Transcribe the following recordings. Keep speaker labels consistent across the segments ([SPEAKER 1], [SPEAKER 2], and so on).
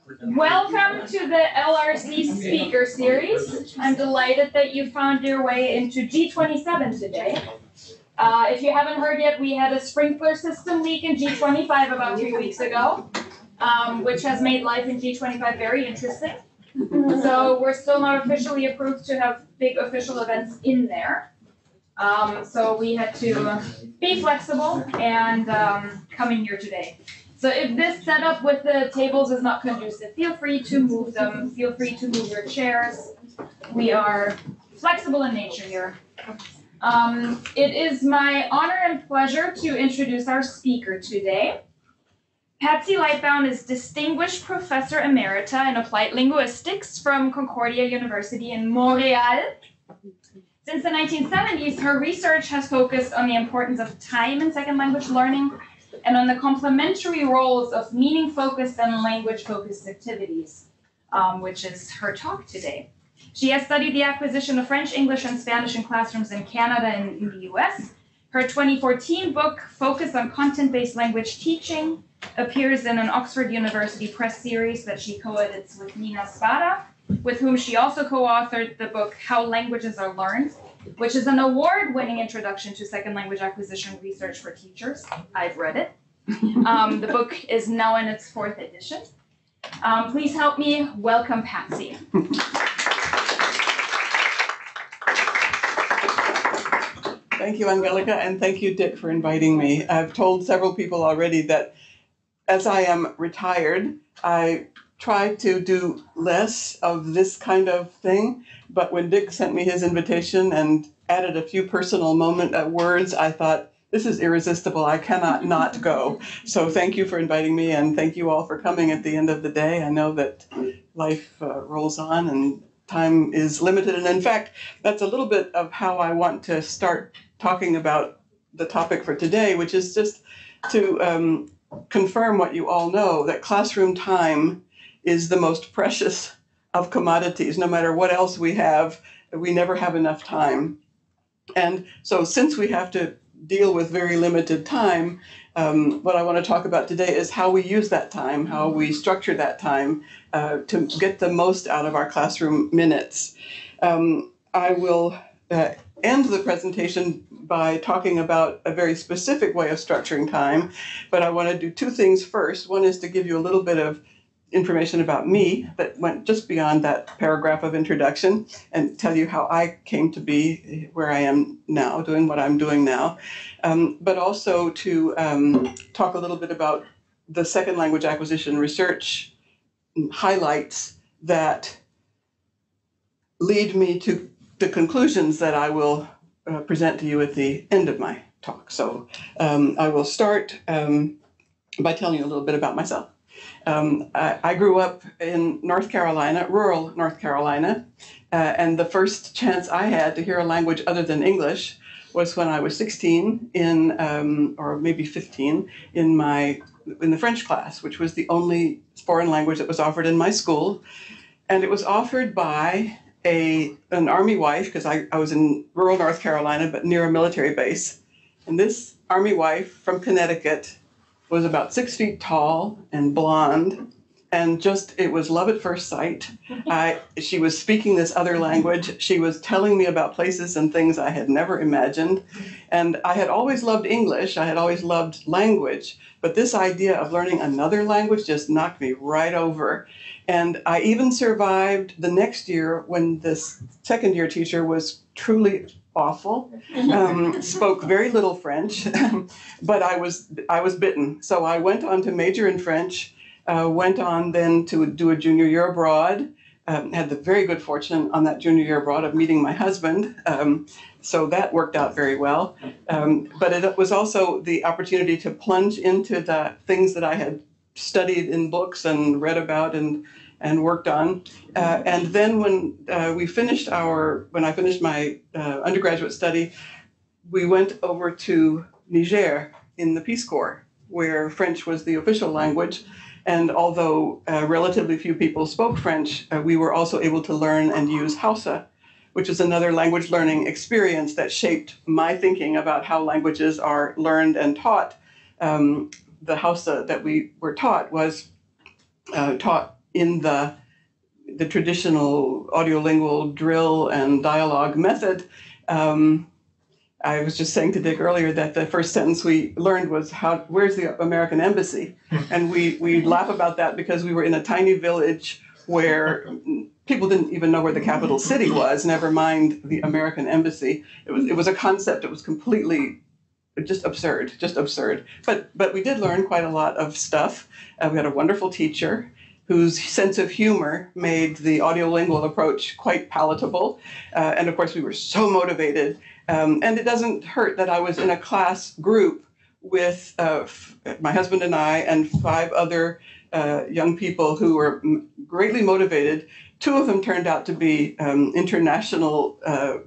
[SPEAKER 1] Welcome to the LRC Speaker Series. I'm delighted that you found your way into G27 today. If you haven't heard yet, we had a sprinkler system leak in G25 about 3 weeks ago, which has made life in G25 very interesting. So we're still not officially approved to have big official events in there. So we had to be flexible and come in here today. So if this setup with the tables is not conducive, feel free to move them. Feel free to move your chairs. We are flexible in nature here. It is my honor and pleasure to introduce our speaker today. Patsy Lightbown is Distinguished Professor Emerita in Applied Linguistics from Concordia University in Montreal. Since the 1970s, her research has focused on the importance of time in second language learning and on the complementary roles of meaning-focused and language-focused activities, which is her talk today. She has studied the acquisition of French, English, and Spanish in classrooms in Canada and in the US. Her 2014 book, Focus on Content-Based Language Teaching, appears in an Oxford University Press series that she co-edits with Nina Spada, with whom she also co-authored the book How Languages Are Learned, which is an award-winning introduction to second language acquisition research for teachers. I've read it. The book is now in its 4th edition. Please help me welcome Patsy.
[SPEAKER 2] Thank you, Angelica, and thank you, Dick, for inviting me. I've told several people already that as I am retired, I try to do less of this kind of thing, but when Dick sent me his invitation and added a few personal words, I thought, this is irresistible. I cannot not go. So thank you for inviting me, and thank you all for coming at the end of the day. I know that life rolls on and time is limited, and in fact, that's a little bit of how I want to start talking about the topic for today, which is just to confirm what you all know, that classroom time is the most precious of commodities. No matter what else we have, we never have enough time. And so since we have to deal with very limited time, what I want to talk about today is how we use that time, how we structure that time to get the most out of our classroom minutes. I will end the presentation by talking about a very specific way of structuring time, but I want to do 2 things first. One is to give you a little bit of information about me that went just beyond that paragraph of introduction and tell you how I came to be where I am now, doing what I'm doing now, but also to talk a little bit about the second language acquisition research highlights that lead me to the conclusions that I will present to you at the end of my talk. So I will start by telling you a little bit about myself. I grew up in North Carolina, rural North Carolina, and the first chance I had to hear a language other than English was when I was 16 or maybe 15 in the French class, which was the only foreign language that was offered in my school. And it was offered by an Army wife, because I was in rural North Carolina, but near a military base. And this Army wife from Connecticut was about 6 feet tall and blonde, and it was love at first sight. She was speaking this other language. She was telling me about places and things I had never imagined. And I had always loved English. I had always loved language, but this idea of learning another language just knocked me right over. And I even survived the next year when this second-year teacher was truly awful, spoke very little French, but I was bitten. So I went on to major in French, went on then to do a junior year abroad, had the very good fortune on that junior year abroad of meeting my husband. So that worked out very well. But it was also the opportunity to plunge into the things that I had studied in books and read about and worked on. And then when I finished my undergraduate study, we went over to Niger in the Peace Corps, where French was the official language. And although relatively few people spoke French, we were also able to learn and use Hausa, which is another language learning experience that shaped my thinking about how languages are learned and taught. The Hausa that we were taught was taught in the traditional audiolingual drill and dialogue method. I was just saying to Dick earlier that the first sentence we learned was, where's the American embassy? And we laugh about that because we were in a tiny village where people didn't even know where the capital city was, never mind the American embassy. It was a concept that was completely just absurd. But we did learn quite a lot of stuff. We had a wonderful teacher whose sense of humor made the audiolingual approach quite palatable. And of course, we were so motivated. And it doesn't hurt that I was in a class group with my husband and I and 5 other young people who were greatly motivated. 2 of them turned out to be international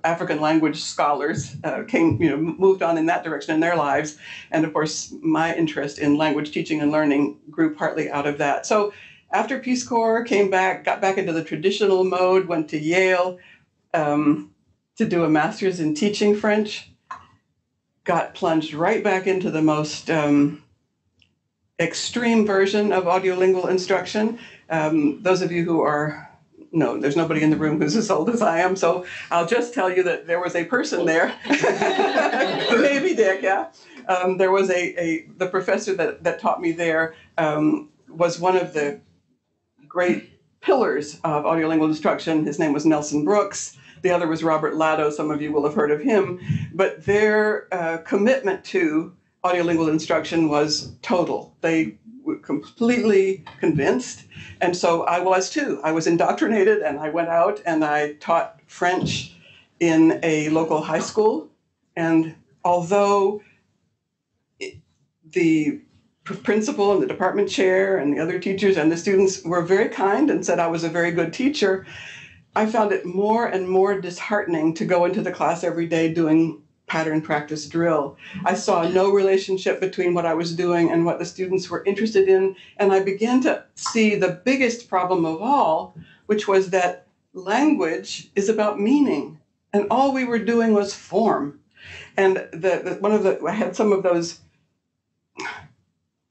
[SPEAKER 2] African language scholars, moved on in that direction in their lives. And of course, my interest in language teaching and learning grew partly out of that. So after Peace Corps, got back into the traditional mode, went to Yale to do a master's in teaching French, got plunged right back into the most extreme version of audiolingual instruction. Those of you who no, there's nobody in the room who's as old as I am, so I'll just tell you that there was a person there, maybe Dick, yeah. There was the professor that taught me there was one of the great pillars of audiolingual instruction. His name was Nelson Brooks. The other was Robert Latto. Some of you will have heard of him. But their commitment to audiolingual instruction was total. They were completely convinced. And so I was too. I was indoctrinated, and I went out and I taught French in a local high school. And although the principal and the department chair and the other teachers and the students were very kind and said I was a very good teacher, I found it more and more disheartening to go into the class every day doing pattern practice drill. I saw no relationship between what I was doing and what the students were interested in, and I began to see the biggest problem of all, which was that language is about meaning, and all we were doing was form. And I had some of those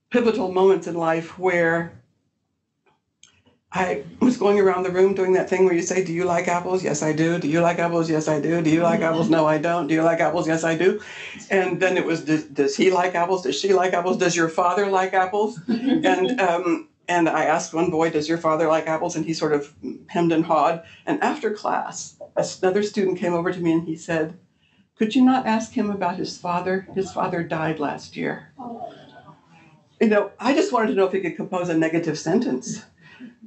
[SPEAKER 2] pivotal moments in life where I was going around the room doing that thing where you say, do you like apples? Yes, I do. Do you like apples? Yes, I do. Do you like apples? No, I don't. Do you like apples? Yes, I do. And then it was, does he like apples? Does she like apples? Does your father like apples? And I asked one boy, does your father like apples? And he sort of hemmed and hawed. And after class, another student came over to me and he said, could you not ask him about his father? His father died last year. I just wanted to know if he could compose a negative sentence.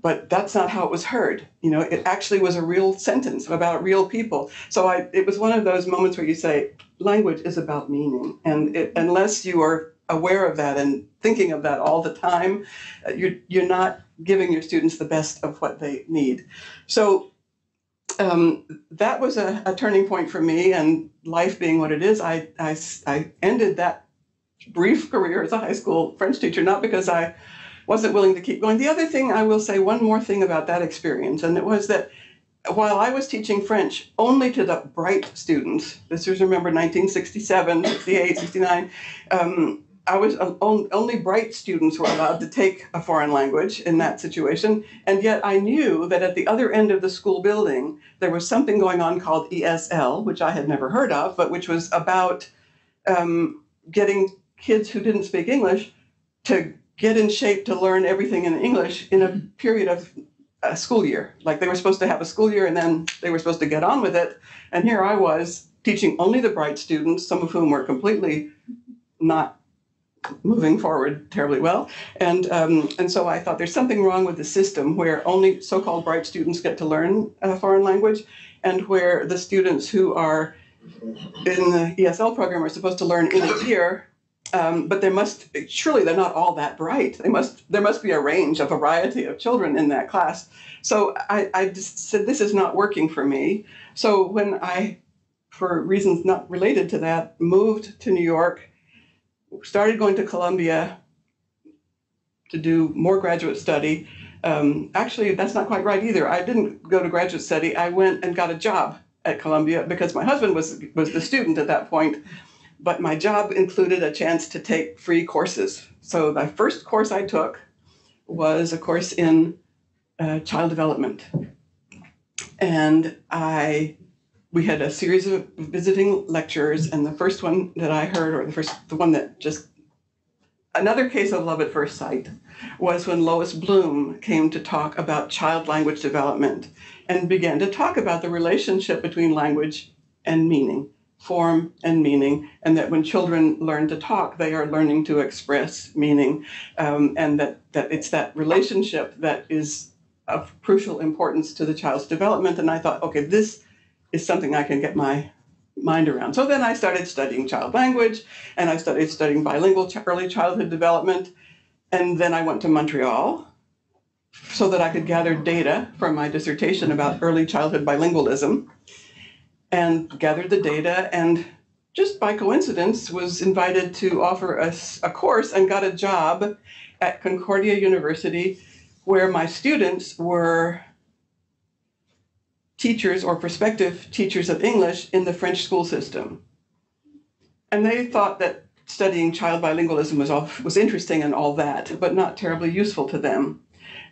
[SPEAKER 2] But that's not how it was heard. It actually was a real sentence about real people. So it was one of those moments where you say, language is about meaning. And unless you are aware of that and thinking of that all the time, you're not giving your students the best of what they need. So that was a turning point for me. And life being what it is, I ended that brief career as a high school French teacher, not because I wasn't willing to keep going. The other thing, I will say one more thing about that experience, and it was that while I was teaching French only to the bright students, this was, remember, 1967, 68, 69, only bright students were allowed to take a foreign language in that situation, and yet I knew that at the other end of the school building, there was something going on called ESL, which I had never heard of, but which was about getting kids who didn't speak English to get in shape to learn everything in English in a period of a school year. Like they were supposed to have a school year and then they were supposed to get on with it. And here I was teaching only the bright students, some of whom were completely not moving forward terribly well. And so I thought there's something wrong with the system where only so-called bright students get to learn a foreign language, and where the students who are in the ESL program are supposed to learn in a year. But surely they're not all that bright. There must be a range, a variety of children in that class. So I just said, this is not working for me. So when I, for reasons not related to that, moved to New York, started going to Columbia to do more graduate study. Actually, that's not quite right either. I didn't go to graduate study. I went and got a job at Columbia because my husband was the student at that point. But my job included a chance to take free courses. So the first course I took was a course in child development. And we had a series of visiting lecturers, and the first one that I heard, or the one that just, another case of love at first sight, was when Lois Bloom came to talk about child language development and began to talk about the relationship between language and meaning, form and meaning, and that when children learn to talk, they are learning to express meaning, and that it's that relationship that is of crucial importance to the child's development. And I thought, okay, this is something I can get my mind around. So then I started studying child language, and I started studying bilingual early childhood development. And then I went to Montreal so that I could gather data from my dissertation about early childhood bilingualism, and gathered the data, and just by coincidence was invited to offer us a course and got a job at Concordia University, where my students were teachers or prospective teachers of English in the French school system. And they thought that studying child bilingualism was interesting and all that, but not terribly useful to them.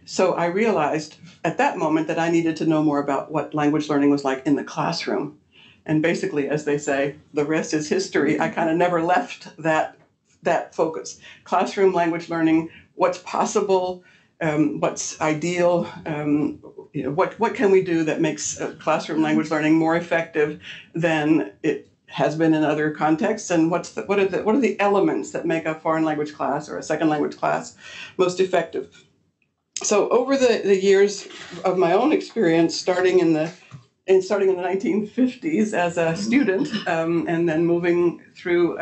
[SPEAKER 2] So I realized at that moment that I needed to know more about what language learning was like in the classroom. And basically, as they say, the rest is history. I kind of never left that focus. Classroom language learning, what's possible, what's ideal, what can we do that makes classroom language learning more effective than it has been in other contexts, and what are the elements that make a foreign language class or a second language class most effective. So over the years of my own experience, starting in the 1950s as a student, and then moving through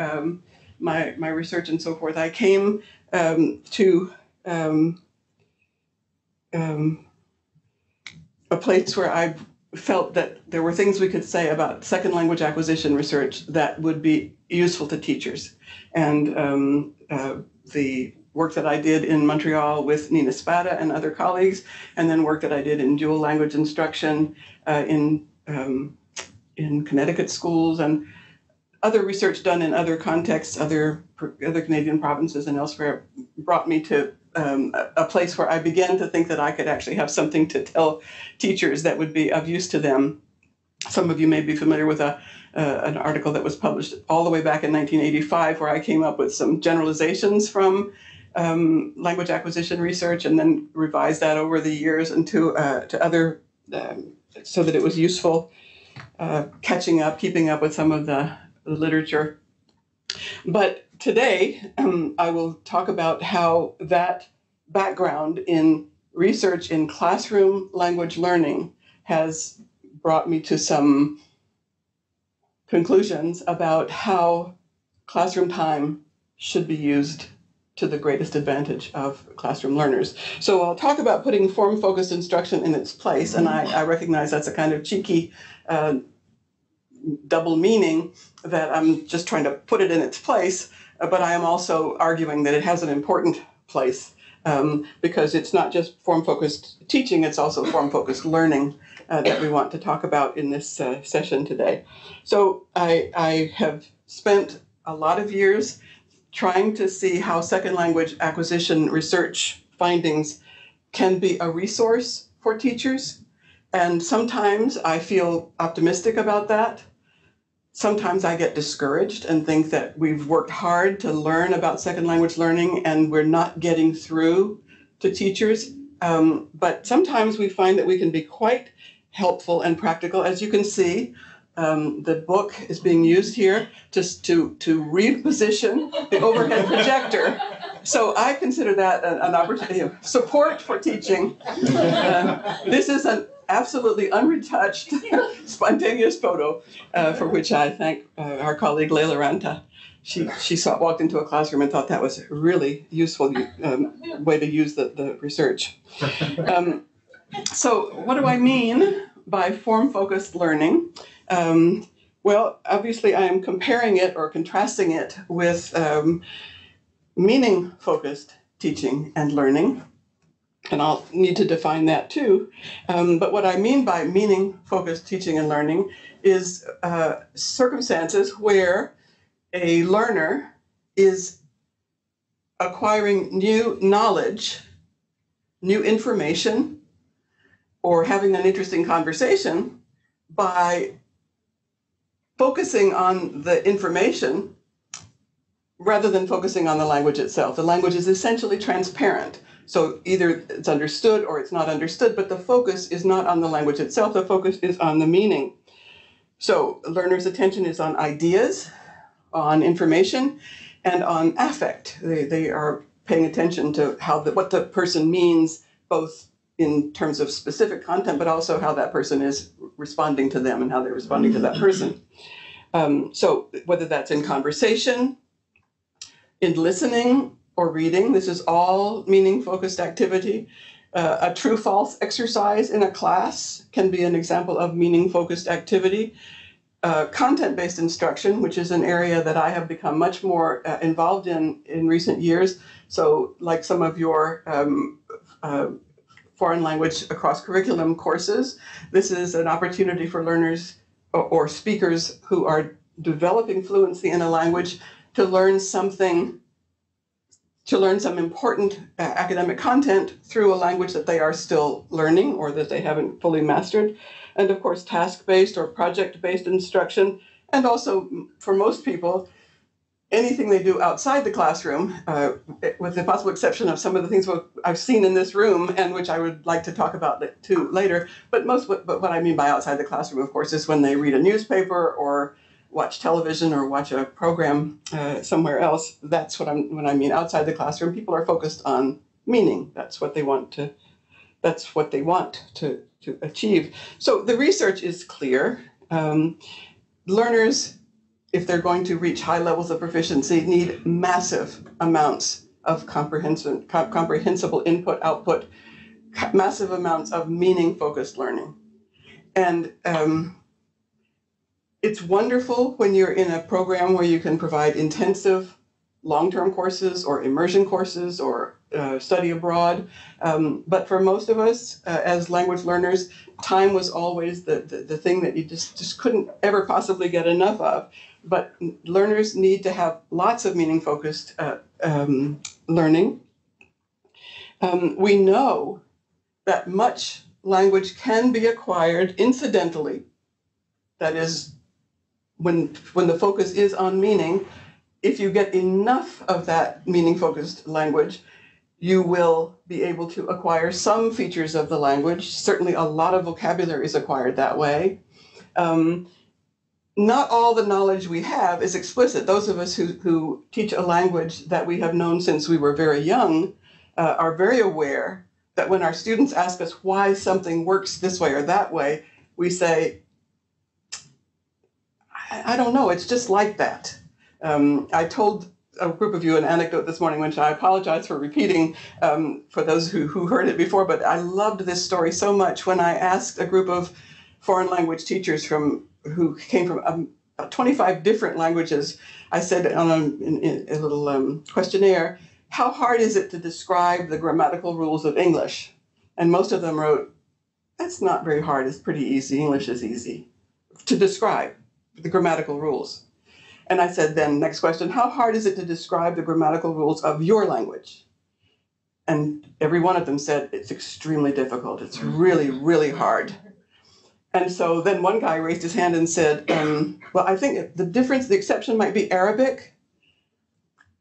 [SPEAKER 2] my research and so forth, I came to a place where I felt that there were things we could say about second language acquisition research that would be useful to teachers. And the work that I did in Montreal with Nina Spada and other colleagues, and then work that I did in dual language instruction in Connecticut schools, and other research done in other contexts, other Canadian provinces and elsewhere, brought me to a place where I began to think that I could actually have something to tell teachers that would be of use to them. Some of you may be familiar with an article that was published all the way back in 1985, where I came up with some generalizations from language acquisition research, and then revised that over the years into to other, so that it was useful, keeping up with some of the literature. But today, I will talk about how that background in research in classroom language learning has brought me to some conclusions about how classroom time should be used to the greatest advantage of classroom learners. So I'll talk about putting form-focused instruction in its place, and I recognize that's a kind of cheeky double meaning, that I'm just trying to put it in its place, but I am also arguing that it has an important place, because it's not just form-focused teaching, it's also form-focused learning that we want to talk about in this session today. So I have spent a lot of years trying to see how second language acquisition research findings can be a resource for teachers. And sometimes I feel optimistic about that. Sometimes I get discouraged and think that we've worked hard to learn about second language learning and we're not getting through to teachers. But sometimes we find that we can be quite helpful and practical. As you can see, the book is being used here just to reposition the overhead projector. So I consider that an opportunity of support for teaching. This is an absolutely unretouched, spontaneous photo for which I thank our colleague Leila Ranta. She walked into a classroom and thought that was a really useful way to use the research. So what do I mean by form-focused learning? Well, obviously I am comparing it or contrasting it with meaning-focused teaching and learning, and I'll need to define that too. But what I mean by meaning-focused teaching and learning is circumstances where a learner is acquiring new knowledge, new information, or having an interesting conversation by focusing on the information rather than focusing on the language itself. The language is essentially transparent. So either it's understood or it's not understood, but the focus is not on the language itself, the focus is on the meaning. So learners' attention is on ideas, on information, and on affect. They are paying attention to what the person means, both in terms of specific content, but also how that person is responding to them and how they're responding to that person. So whether that's in conversation, in listening, or reading, this is all meaning-focused activity. A true-false exercise in a class can be an example of meaning-focused activity. Content-based instruction, which is an area that I have become much more involved in recent years. So like some of your foreign language across curriculum courses, this is an opportunity for learners or speakers who are developing fluency in a language to learn some important academic content through a language that they are still learning or that they haven't fully mastered. And of course, task-based or project-based instruction. And also, for most people, anything they do outside the classroom, with the possible exception of some of the things I've seen in this room and which I would like to talk about too later. But what I mean by outside the classroom, of course, is when they read a newspaper or watch television or watch a program somewhere else. That's when I mean outside the classroom. People are focused on meaning. That's what they want to achieve. So the research is clear. Learners, if they're going to reach high levels of proficiency, need massive amounts of comprehensible input, output, massive amounts of meaning-focused learning. And it's wonderful when you're in a program where you can provide intensive long-term courses or immersion courses or study abroad. But for most of us as language learners, time was always the thing that you just couldn't ever possibly get enough of. But learners need to have lots of meaning-focused learning. We know that much language can be acquired incidentally. That is, when the focus is on meaning, if you get enough of that meaning-focused language, you will be able to acquire some features of the language. Certainly a lot of vocabulary is acquired that way. Not all the knowledge we have is explicit. Those of us who teach a language that we have known since we were very young are very aware that when our students ask us why something works this way or that way, we say, I don't know, it's just like that. I told a group of you an anecdote this morning, which I apologize for repeating for those who heard it before, but I loved this story so much when I asked a group of foreign language teachers who came from 25 different languages. I said on a little questionnaire, how hard is it to describe the grammatical rules of English? And most of them wrote, that's not very hard, it's pretty easy, English is easy to describe the grammatical rules. And I said then, next question, how hard is it to describe the grammatical rules of your language? And every one of them said, it's extremely difficult. It's really, really hard. And so then one guy raised his hand and said, well, I think the exception might be Arabic,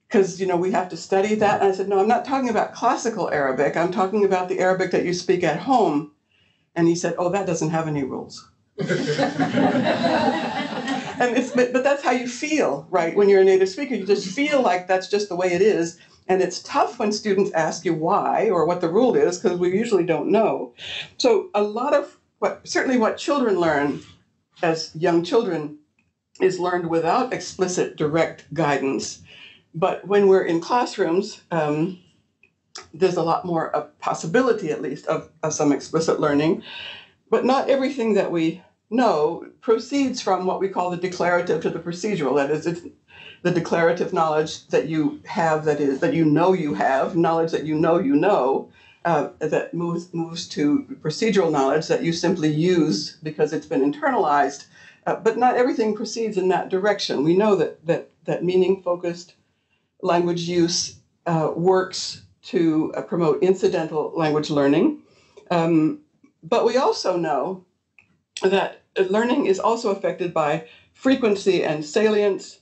[SPEAKER 2] because, we have to study that. And I said, no, I'm not talking about classical Arabic. I'm talking about the Arabic that you speak at home. And he said, oh, that doesn't have any rules. But that's how you feel, right? When you're a native speaker, you just feel like that's just the way it is. And it's tough when students ask you why or what the rule is, because we usually don't know. So a lot of certainly what children learn as young children is learned without explicit direct guidance. But when we're in classrooms, there's a lot more possibility, at least, of some explicit learning. But not everything that we know proceeds from what we call the declarative to the procedural. That is, it's the declarative knowledge that you have, that you know you have, knowledge that you know, that moves to procedural knowledge that you simply use because it's been internalized. But not everything proceeds in that direction. We know that meaning-focused language use works to promote incidental language learning. But we also know that learning is also affected by frequency and salience,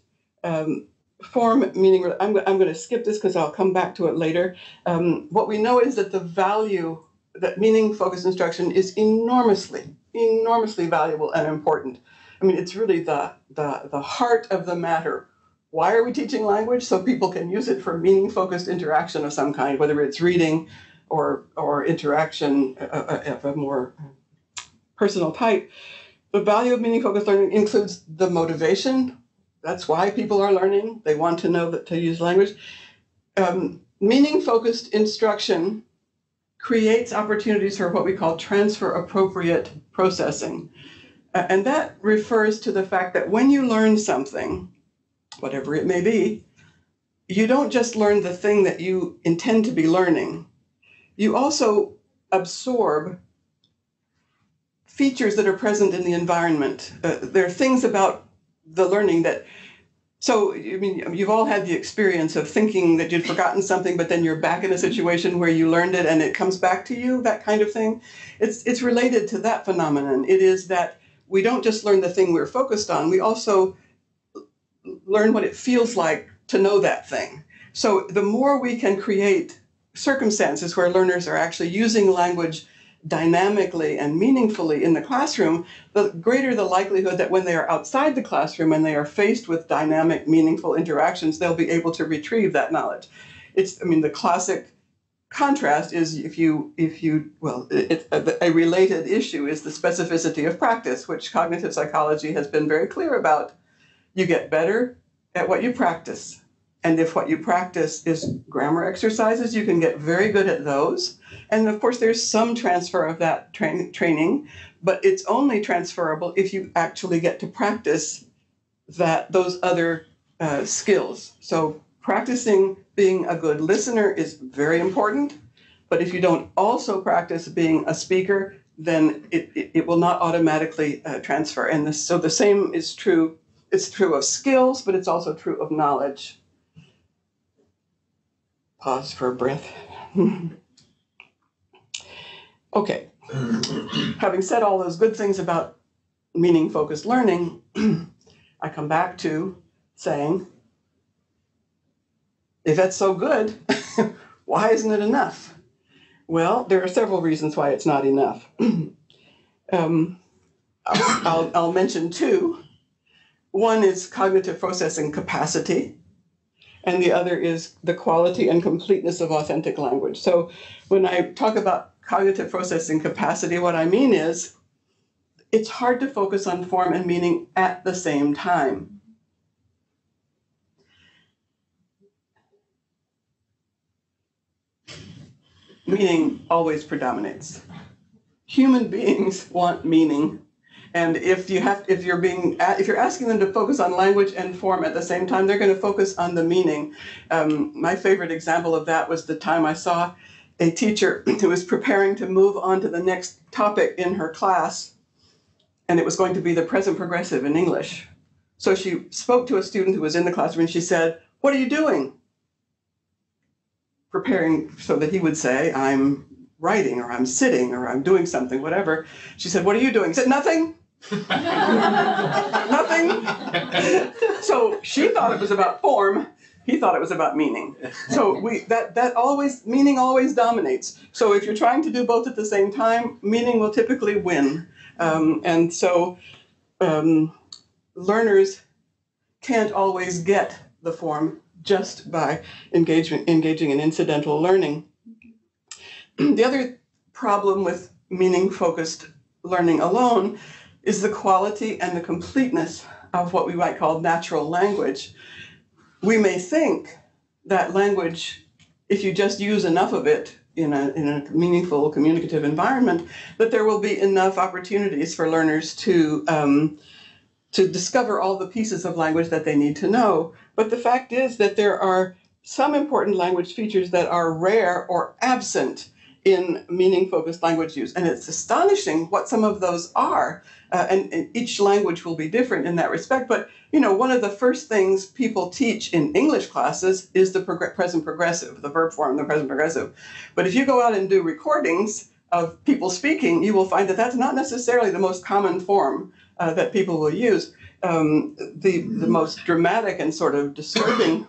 [SPEAKER 2] form, meaning. I'm going to skip this because I'll come back to it later. What we know is that the value that meaning-focused instruction is enormously valuable and important. I mean, it's really the heart of the matter. Why are we teaching language? So people can use it for meaning-focused interaction of some kind, whether it's reading or interaction of a more personal type. The value of meaning-focused learning includes the motivation. That's why people are learning. They want to know that to use language. Meaning-focused instruction creates opportunities for what we call transfer-appropriate processing. And that refers to the fact that when you learn something, whatever it may be, you don't just learn the thing that you intend to be learning. You also absorb features that are present in the environment. There are things about the learning that, so I mean, you've all had the experience of thinking that you'd forgotten something, but then you're back in a situation where you learned it and it comes back to you, that kind of thing. It's related to that phenomenon. It is that we don't just learn the thing we're focused on, we also learn what it feels like to know that thing. So the more we can create circumstances where learners are actually using language dynamically and meaningfully in the classroom, the greater the likelihood that when they are outside the classroom and they are faced with dynamic, meaningful interactions, they'll be able to retrieve that knowledge. The classic contrast is a related issue is the specificity of practice, which cognitive psychology has been very clear about. You get better at what you practice. And if what you practice is grammar exercises, you can get very good at those. And of course, there's some transfer of that training, but it's only transferable if you actually get to practice those other skills. So practicing being a good listener is very important, but if you don't also practice being a speaker, then it will not automatically transfer. And so the same is true. It's true of skills, but it's also true of knowledge. Pause for a breath. Okay. Having said all those good things about meaning-focused learning, I come back to saying, if that's so good, why isn't it enough? Well, there are several reasons why it's not enough. I'll mention two. One is cognitive processing capacity, and the other is the quality and completeness of authentic language. So when I talk about cognitive processing capacity, what I mean is it's hard to focus on form and meaning at the same time. Meaning always predominates. Human beings want meaning. And if you're asking them to focus on language and form at the same time, they're going to focus on the meaning. My favorite example of that was the time I saw a teacher who was preparing to move on to the next topic in her class, and it was going to be the present progressive in English. So she spoke to a student who was in the classroom, and she said, "What are you doing?" Preparing so that he would say, "I'm writing," or "I'm sitting," or "I'm doing something," whatever. She said, "What are you doing?" He said, "Nothing." Nothing. So she thought it was about form. He thought it was about meaning. So meaning always dominates. So if you're trying to do both at the same time, meaning will typically win. And so learners can't always get the form just by engaging in incidental learning. The other problem with meaning-focused learning alone is the quality and the completeness of what we might call natural language. We may think that language, if you just use enough of it in a meaningful communicative environment, that there will be enough opportunities for learners to discover all the pieces of language that they need to know. But the fact is that there are some important language features that are rare or absent in meaning-focused language use. And it's astonishing what some of those are. And each language will be different in that respect. But, one of the first things people teach in English classes is the present progressive, the verb form, the present progressive. But if you go out and do recordings of people speaking, you will find that that's not necessarily the most common form that people will use. The most dramatic and sort of disturbing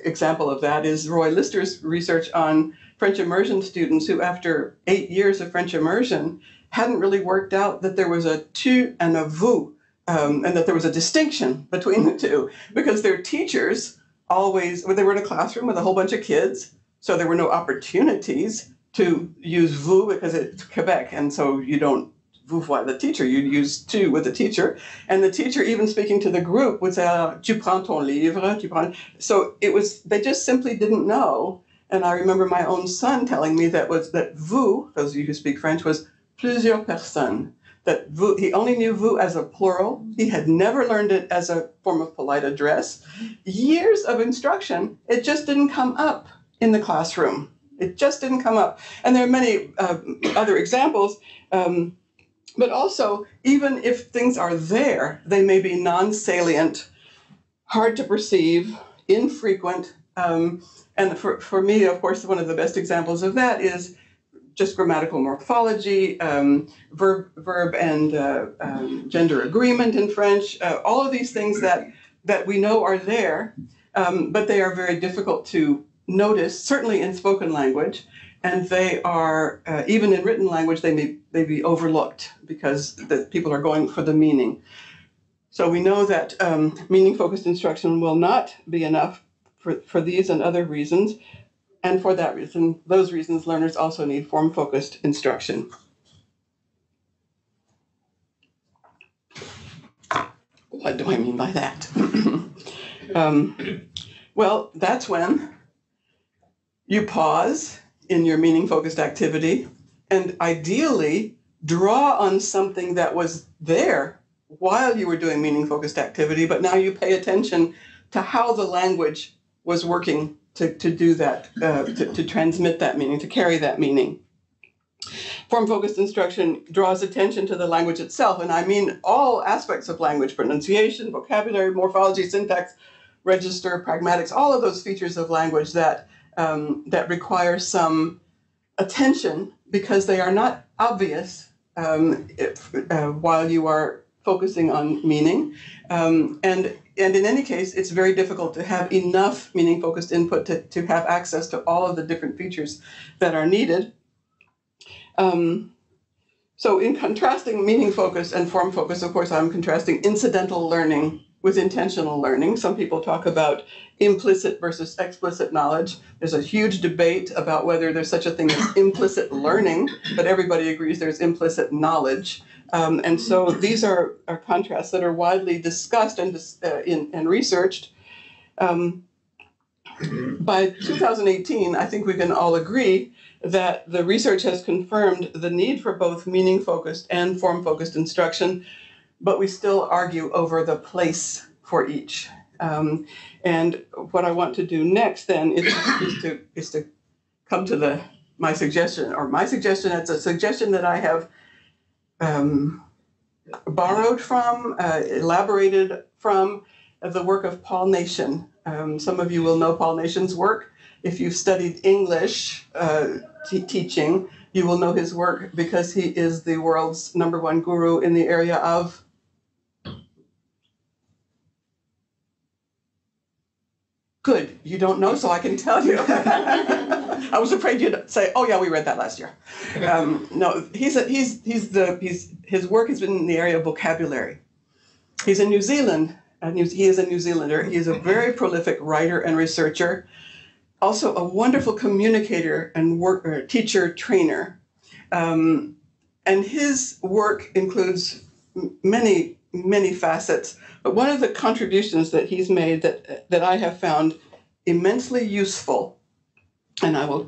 [SPEAKER 2] example of that is Roy Lister's research on French immersion students who, after 8 years of French immersion, hadn't really worked out that there was a tu and a vous, and that there was a distinction between the two, because their teachers always, when they were in a classroom with a whole bunch of kids, so there were no opportunities to use vous because it's Quebec, and so you don't vouvoie the teacher, you use tu with the teacher, and the teacher, even speaking to the group, would say, tu prends ton livre, tu prends. So it was, they just simply didn't know. And I remember my own son telling me that vous, those of you who speak French, was plusieurs personnes. That vous, he only knew vous as a plural. He had never learned it as a form of polite address. Years of instruction, it just didn't come up in the classroom. It just didn't come up. And there are many other examples. But also, even if things are there, they may be non-salient, hard to perceive, infrequent. And for me, of course, one of the best examples of that is just grammatical morphology, verb and gender agreement in French, all of these things that we know are there, but they are very difficult to notice, certainly in spoken language, and they are, even in written language, they may be overlooked because the people are going for the meaning. So we know that meaning-focused instruction will not be enough for these and other reasons. And for that reason, those reasons, learners also need form-focused instruction. What do I mean by that? Well, that's when you pause in your meaning-focused activity and ideally draw on something that was there while you were doing meaning-focused activity, but now you pay attention to how the language was working to do that, to transmit that meaning, to carry that meaning. Form-focused instruction draws attention to the language itself, and I mean all aspects of language: pronunciation, vocabulary, morphology, syntax, register, pragmatics, all of those features of language that require some attention because they are not obvious while you are focusing on meaning. And in any case, it's very difficult to have enough meaning-focused input to have access to all of the different features that are needed. So in contrasting meaning-focused and form-focused, of course, I'm contrasting incidental learning with intentional learning. Some people talk about implicit versus explicit knowledge. There's a huge debate about whether there's such a thing as implicit learning, but everybody agrees there's implicit knowledge. And so these are contrasts that are widely discussed and researched. By 2018, I think we can all agree that the research has confirmed the need for both meaning-focused and form-focused instruction, but we still argue over the place for each. And what I want to do next then is to come to my suggestion. It's a suggestion that I have borrowed from, elaborated from the work of Paul Nation. Some of you will know Paul Nation's work. If you've studied English teaching, you will know his work because he is the world's #1 guru in the area of good. You don't know, so I can tell you. I was afraid you'd say, "Oh yeah, we read that last year." No, his work has been in the area of vocabulary. He's in New Zealand, and he is a New Zealander. He is a very prolific writer and researcher, also a wonderful communicator and teacher trainer. And his work includes many facets. But one of the contributions that he's made that I have found immensely useful, and I will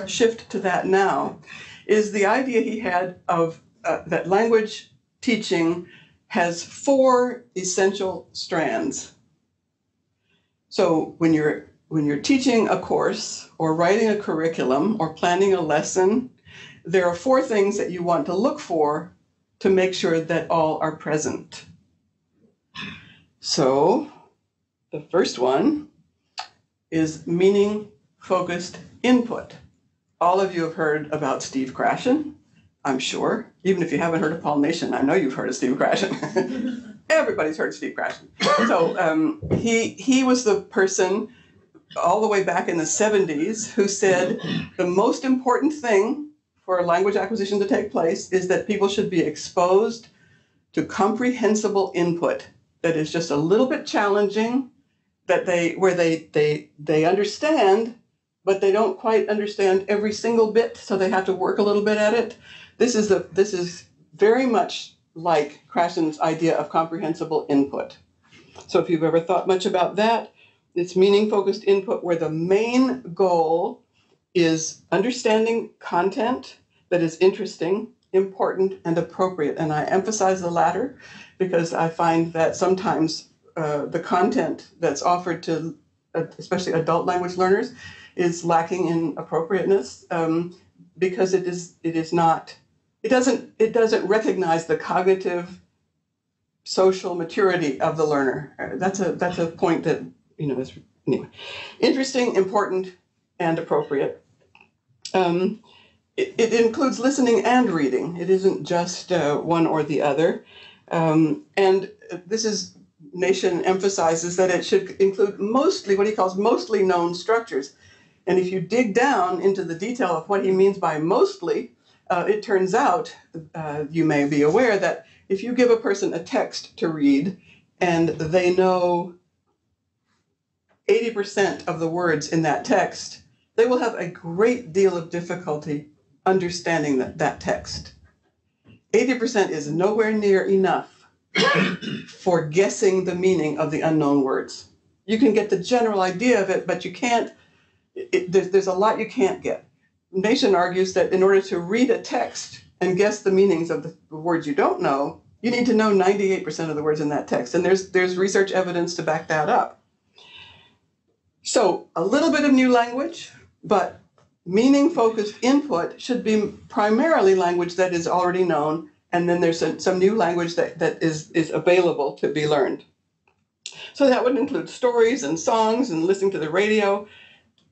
[SPEAKER 2] shift to that now, is the idea he had of that language teaching has 4 essential strands. So when you're teaching a course or writing a curriculum or planning a lesson, there are 4 things that you want to look for to make sure that all are present. So the first one is meaning-focused input. All of you have heard about Steve Krashen, I'm sure. Even if you haven't heard of Paul Nation, I know you've heard of Steve Krashen. Everybody's heard of Steve Krashen. So he was the person all the way back in the 70s who said the most important thing for language acquisition to take place is that people should be exposed to comprehensible input that is just a little bit challenging, that where they understand, but they don't quite understand every single bit, so they have to work a little bit at it. This is very much like Krashen's idea of comprehensible input. So if you've ever thought much about that, it's meaning-focused input where the main goal is understanding content that is interesting, important, and appropriate. And I emphasize the latter because I find that sometimes the content that's offered to especially adult language learners is lacking in appropriateness because it doesn't recognize the cognitive social maturity of the learner. That's a point that, anyway, interesting, important, and appropriate. It includes listening and reading. It isn't just one or the other. And this is, Nation emphasizes that it should include mostly what he calls mostly known structures. And if you dig down into the detail of what he means by mostly, it turns out, you may be aware that if you give a person a text to read and they know 80% of the words in that text, they will have a great deal of difficulty understanding that text. 80% is nowhere near enough for guessing the meaning of the unknown words. You can get the general idea of it, but you can't, there's a lot you can't get. Nation argues that in order to read a text and guess the meanings of the words you don't know, you need to know 98% of the words in that text. And there's research evidence to back that up. So a little bit of new language, but meaning-focused input should be primarily language that is already known, and then there's some new language that is available to be learned. So that would include stories and songs and listening to the radio,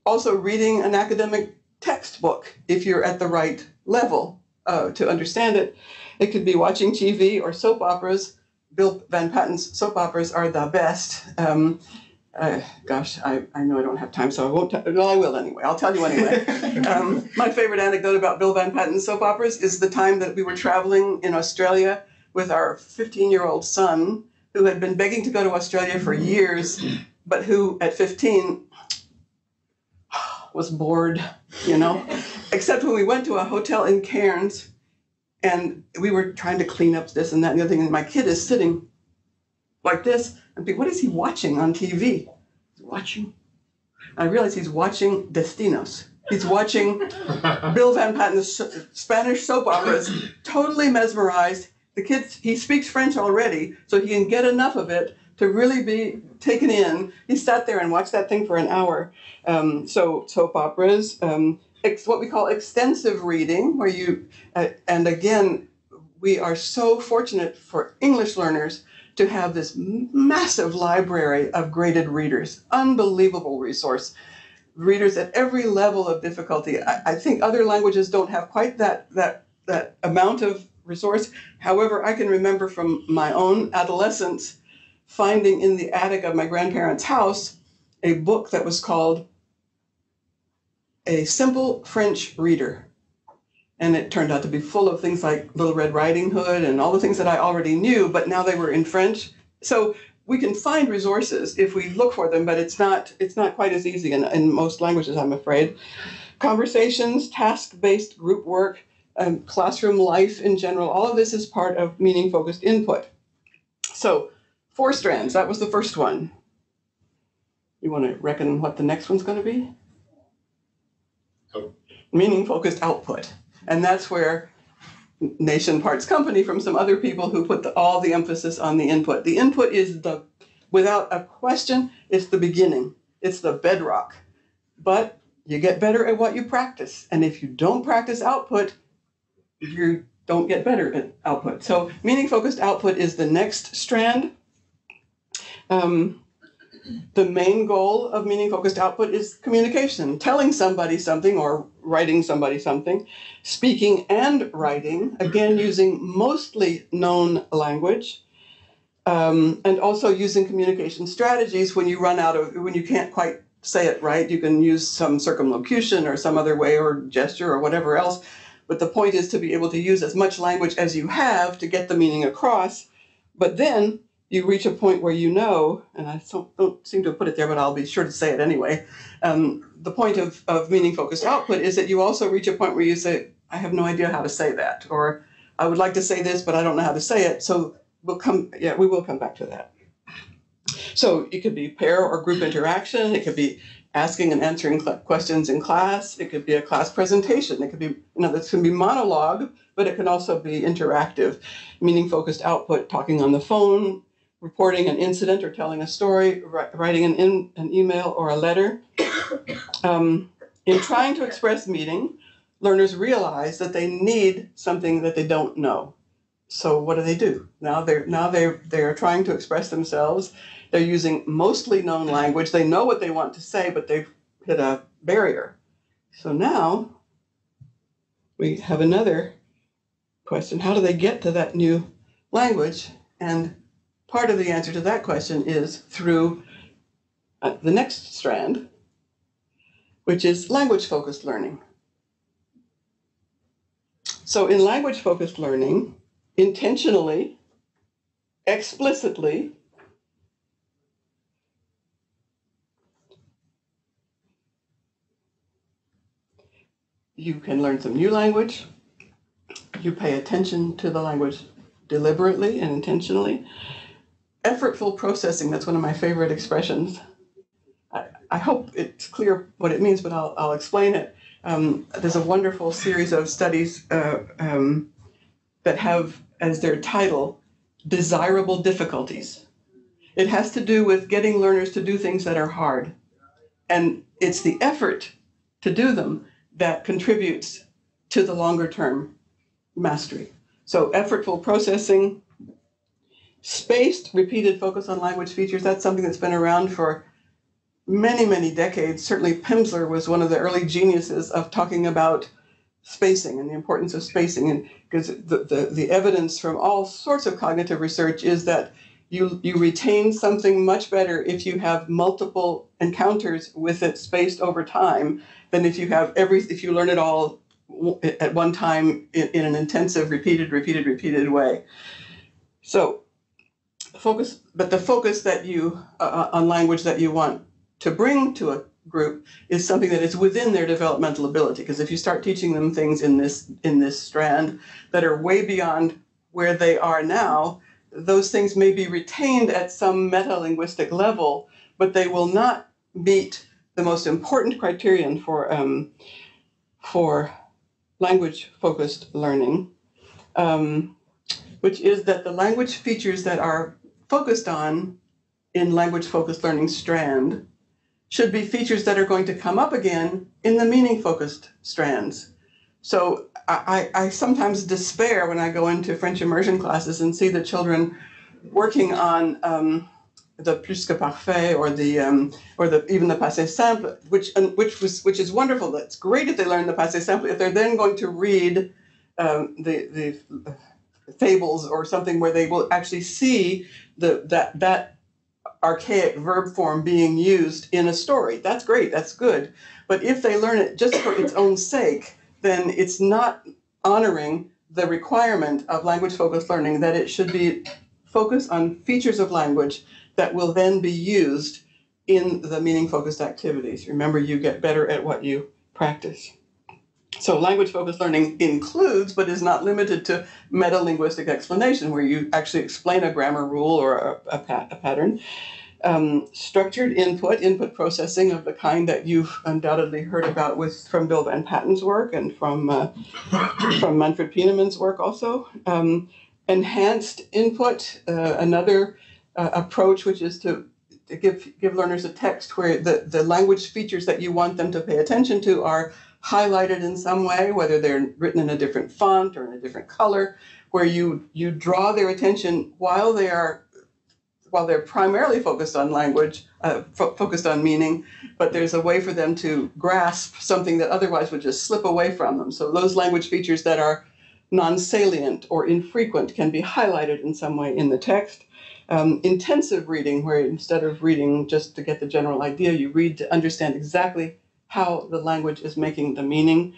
[SPEAKER 2] also reading an academic textbook if you're at the right level to understand it. It could be watching TV or soap operas. Bill Van Patten's soap operas are the best. Gosh, I know I don't have time, so I won't. Well, I will anyway. I'll tell you anyway. My favorite anecdote about Bill Van Patten's soap operas is the time that we were traveling in Australia with our 15-year-old son, who had been begging to go to Australia for years, but who at 15 was bored, except when we went to a hotel in Cairns and we were trying to clean up this and that and the other thing, and my kid is sitting like this, and what is he watching on TV? He's watching. I realize he's watching Destinos. He's watching Bill Van Patten's Spanish soap operas, totally mesmerized. The kid, he speaks French already, so he can get enough of it to really be taken in. He sat there and watched that thing for an hour. So soap operas, what we call extensive reading, where you, and again, we are so fortunate for English learners to have this massive library of graded readers, unbelievable resource. Readers at every level of difficulty. I think other languages don't have quite that amount of resource. However, I can remember from my own adolescence finding in the attic of my grandparents' house a book that was called A Simple French Reader. And it turned out to be full of things like Little Red Riding Hood and all the things that I already knew, but now they were in French. So we can find resources if we look for them, but it's not quite as easy in most languages, I'm afraid. Conversations, task-based group work, classroom life in general, all of this is part of meaning-focused input. So 4 strands, that was the first one. You want to reckon what the next one's going to be? Oh. Meaning-focused output. And that's where Nation parts company from some other people who put all the emphasis on the input. The input is without a question, it's the beginning. It's the bedrock. But you get better at what you practice. And if you don't practice output, you don't get better at output. So meaning-focused output is the next strand. The main goal of meaning-focused output is communication, telling somebody something or writing somebody something, speaking and writing, again using mostly known language, and also using communication strategies when you can't quite say it right. You can use some circumlocution or some other way or gesture or whatever else. But the point is to be able to use as much language as you have to get the meaning across. But then you reach a point where you know, and I don't seem to have put it there, but I'll be sure to say it anyway. The point of meaning-focused output is that you also reach a point where you say, I have no idea how to say that, or I would like to say this, but I don't know how to say it. So we will come back to that. So it could be pair or group interaction. It could be asking and answering questions in class. It could be a class presentation. It could be, this can be monologue, but it can also be interactive. Meaning-focused output, talking on the phone, reporting an incident or telling a story, writing an email or a letter. In trying to express meaning, learners realize that they need something that they don't know. So what do? Now they're trying to express themselves. They're using mostly known language. They know what they want to say, but they've hit a barrier. So now we have another question. How do they get to that new language? And part of the answer to that question is through the next strand, which is language-focused learning. So in language-focused learning, intentionally, explicitly, you can learn some new language. You pay attention to the language deliberately and intentionally. Effortful processing, that's one of my favorite expressions. I hope it's clear what it means, but I'll explain it. There's a wonderful series of studies that have as their title, desirable difficulties. It has to do with getting learners to do things that are hard. And it's the effort to do them that contributes to the longer term mastery. So effortful processing, spaced, repeated focus on language features, that's something that's been around for many, many decades. Certainly Pimsleur was one of the early geniuses of talking about spacing and the importance of spacing. And because the evidence from all sorts of cognitive research is that you retain something much better if you have multiple encounters with it spaced over time than if you learn it all at one time in an intensive, repeated way. So the focus that you on language that you want to bring to a group is something that is within their developmental ability. Because if you start teaching them things in this strand that are way beyond where they are now, those things may be retained at some meta-linguistic level, but they will not meet the most important criterion for language-focused learning, which is that the language features that are focused on in language-focused learning strand should be features that are going to come up again in the meaning-focused strands. So I sometimes despair when I go into French immersion classes and see the children working on the plus que parfait or even the passé simple, which is wonderful. That's great if they learn the passé simple. If they're then going to read the fables or something where they will actually see that archaic verb form being used in a story, that's great. That's good. But if they learn it just for its own sake, then it's not honoring the requirement of language-focused learning that it should be focused on features of language that will then be used in the meaning-focused activities. Remember, you get better at what you practice. So language-focused learning includes, but is not limited to, meta-linguistic explanation, where you actually explain a grammar rule or a pattern. Structured input processing of the kind that you've undoubtedly heard about from Bill Van Patten's work and from Manfred Pieneman's work also. Enhanced input, another approach, which is to give learners a text where the language features that you want them to pay attention to are highlighted in some way, whether they're written in a different font or in a different color, where you draw their attention while while they're primarily focused on language, focused on meaning, but there's a way for them to grasp something that otherwise would just slip away from them. So those language features that are non-salient or infrequent can be highlighted in some way in the text. Intensive reading, where instead of reading just to get the general idea, you read to understand exactly how the language is making the meaning.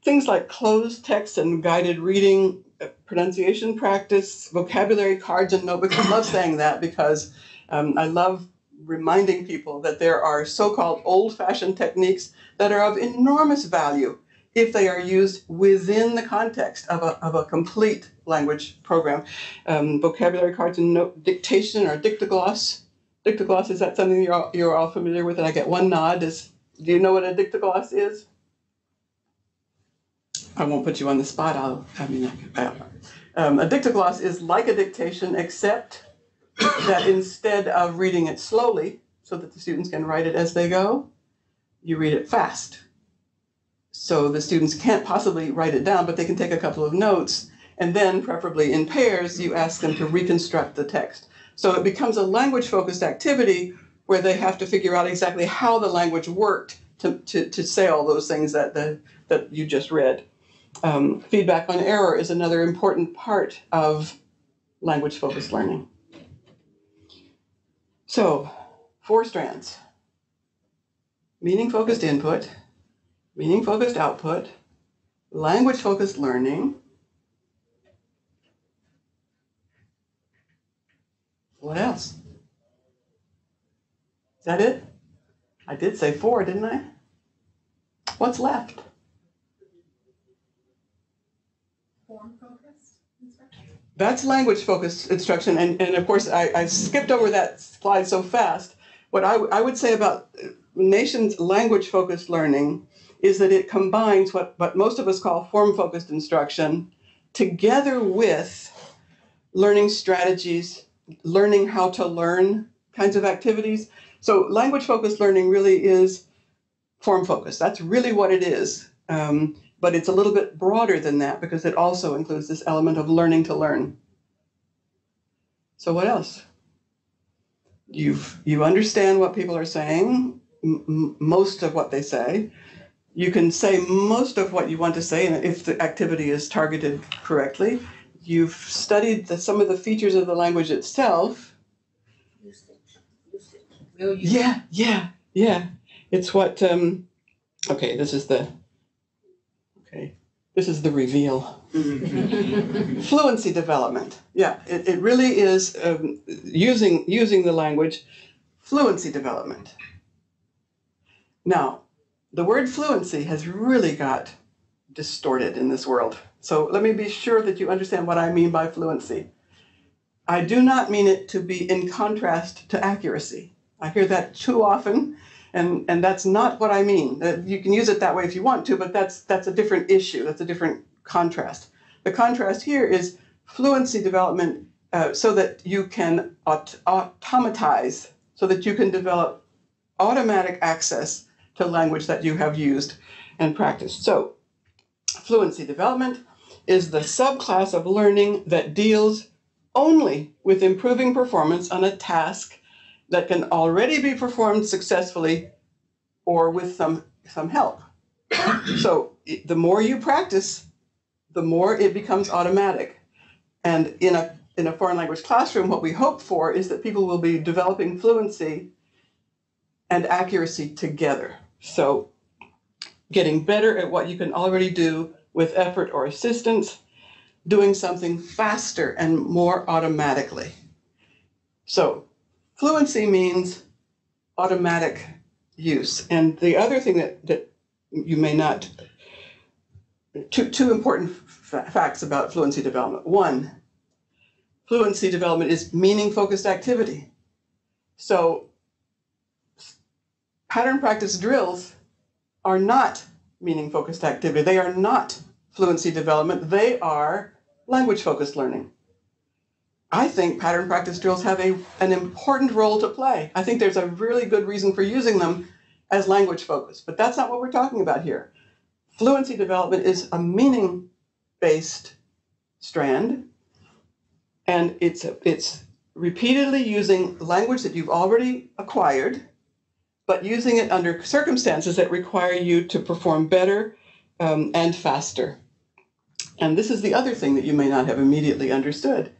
[SPEAKER 2] Things like closed text and guided reading, pronunciation practice, vocabulary cards and notebooks. I love saying that because I love reminding people that there are so-called old-fashioned techniques that are of enormous value if they are used within the context of a complete language program. Vocabulary cards and dictation or dictogloss. Dictogloss, is that something you're all familiar with? And I get one nod. Do you know what a dictogloss is? I won't put you on the spot. A dictogloss is like a dictation, except that instead of reading it slowly so that the students can write it as they go, you read it fast. So the students can't possibly write it down, but they can take a couple of notes, and then, preferably in pairs, you ask them to reconstruct the text. So it becomes a language-focused activity where they have to figure out exactly how the language worked to say all those things that you just read. Feedback on error is another important part of language-focused learning. So, 4 strands. Meaning-focused input, meaning-focused output, language-focused learning. What else? Is that it? I did say 4, didn't I? What's left?
[SPEAKER 3] Form-focused instruction?
[SPEAKER 2] That's language-focused instruction, and of course I skipped over that slide so fast. What I would say about Nation's language-focused learning is that it combines what most of us call form-focused instruction together with learning strategies, learning how to learn kinds of activities. So language-focused learning really is form-focused. That's really what it is. But it's a little bit broader than that because it also includes this element of learning to learn. So what else? You understand what people are saying, most of what they say. You can say most of what you want to say, and if the activity is targeted correctly. You've studied some of the features of the language itself. Yeah. It's what, okay, this is the reveal. Fluency development. Yeah, it really is using the language, fluency development. Now, the word fluency has really got distorted in this world. So let me be sure that you understand what I mean by fluency. I do not mean it to be in contrast to accuracy. I hear that too often, and that's not what I mean. You can use it that way if you want to, but that's a different issue. That's a different contrast. The contrast here is fluency development so that you can automatize, so that you can develop automatic access to language that you have used and practiced. So fluency development is the subclass of learning that deals only with improving performance on a task that can already be performed successfully or with some help. So the more you practice, the more it becomes automatic. And in a foreign language classroom, what we hope for is that people will be developing fluency and accuracy together. So getting better at what you can already do with effort or assistance, doing something faster and more automatically. So fluency means automatic use. And the other thing that you may not, two important facts about fluency development. One, fluency development is meaning-focused activity. So pattern practice drills are not meaning-focused activity. They are not fluency development. They are language-focused learning. I think pattern practice drills have an important role to play. I think there's a really good reason for using them as language-focused, but that's not what we're talking about here. Fluency development is a meaning-based strand, and it's repeatedly using language that you've already acquired, but using it under circumstances that require you to perform better and faster. And this is the other thing that you may not have immediately understood,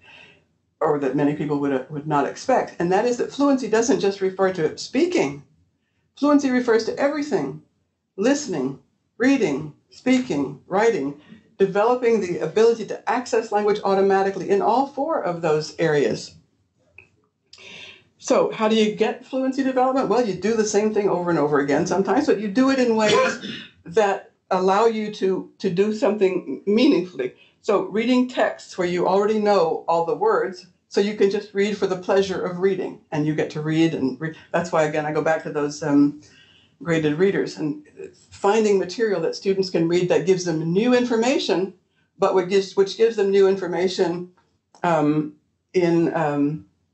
[SPEAKER 2] or that many people would not expect, and that is that fluency doesn't just refer to speaking. Fluency refers to everything: listening, reading, speaking, writing, developing the ability to access language automatically in all four of those areas. So how do you get fluency development? Well, you do the same thing over and over again sometimes, but you do it in ways that allow you to do something meaningfully. So reading texts where you already know all the words, so you can just read for the pleasure of reading, and you get to read and read. That's why, again, I go back to those graded readers, and finding material that students can read that gives them new information, but which gives them new information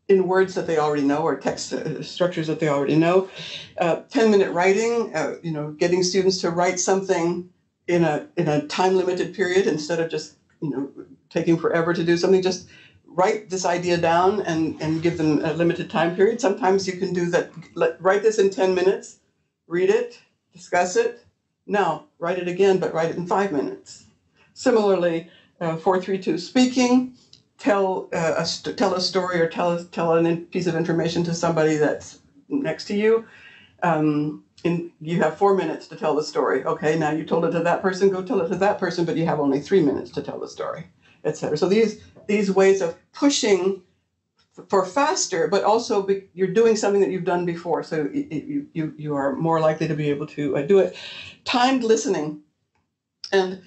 [SPEAKER 2] in words that they already know, or text structures that they already know. 10-minute writing, getting students to write something in a time-limited period instead of just taking forever to do something. Just write this idea down and give them a limited time period. Sometimes you can do that. Write this in 10 minutes, read it, discuss it. Now write it again, but write it in 5 minutes. Similarly, 4-3-2 speaking. Tell a story or tell a piece of information to somebody that's next to you. You have 4 minutes to tell the story. Okay, now you told it to that person, go tell it to that person, but you have only 3 minutes to tell the story, etc. So these ways of pushing for faster, but also you're doing something that you've done before, so you are more likely to be able to do it. Timed listening. And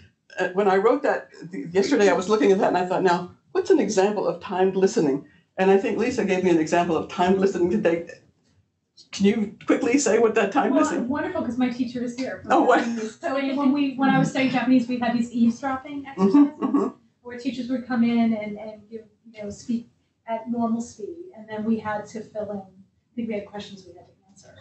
[SPEAKER 2] when I wrote that yesterday, I was looking at that and I thought, now, what's an example of timed listening? And I think Lisa gave me an example of timed listening today. Can you quickly say what that timed listening?
[SPEAKER 3] Wonderful, because my teacher was here.
[SPEAKER 2] Oh, what?
[SPEAKER 3] So when I was studying Japanese, we had these eavesdropping exercises where teachers would come in and give, speak at normal speed, and then we had to fill in. I think we had questions we had to answer.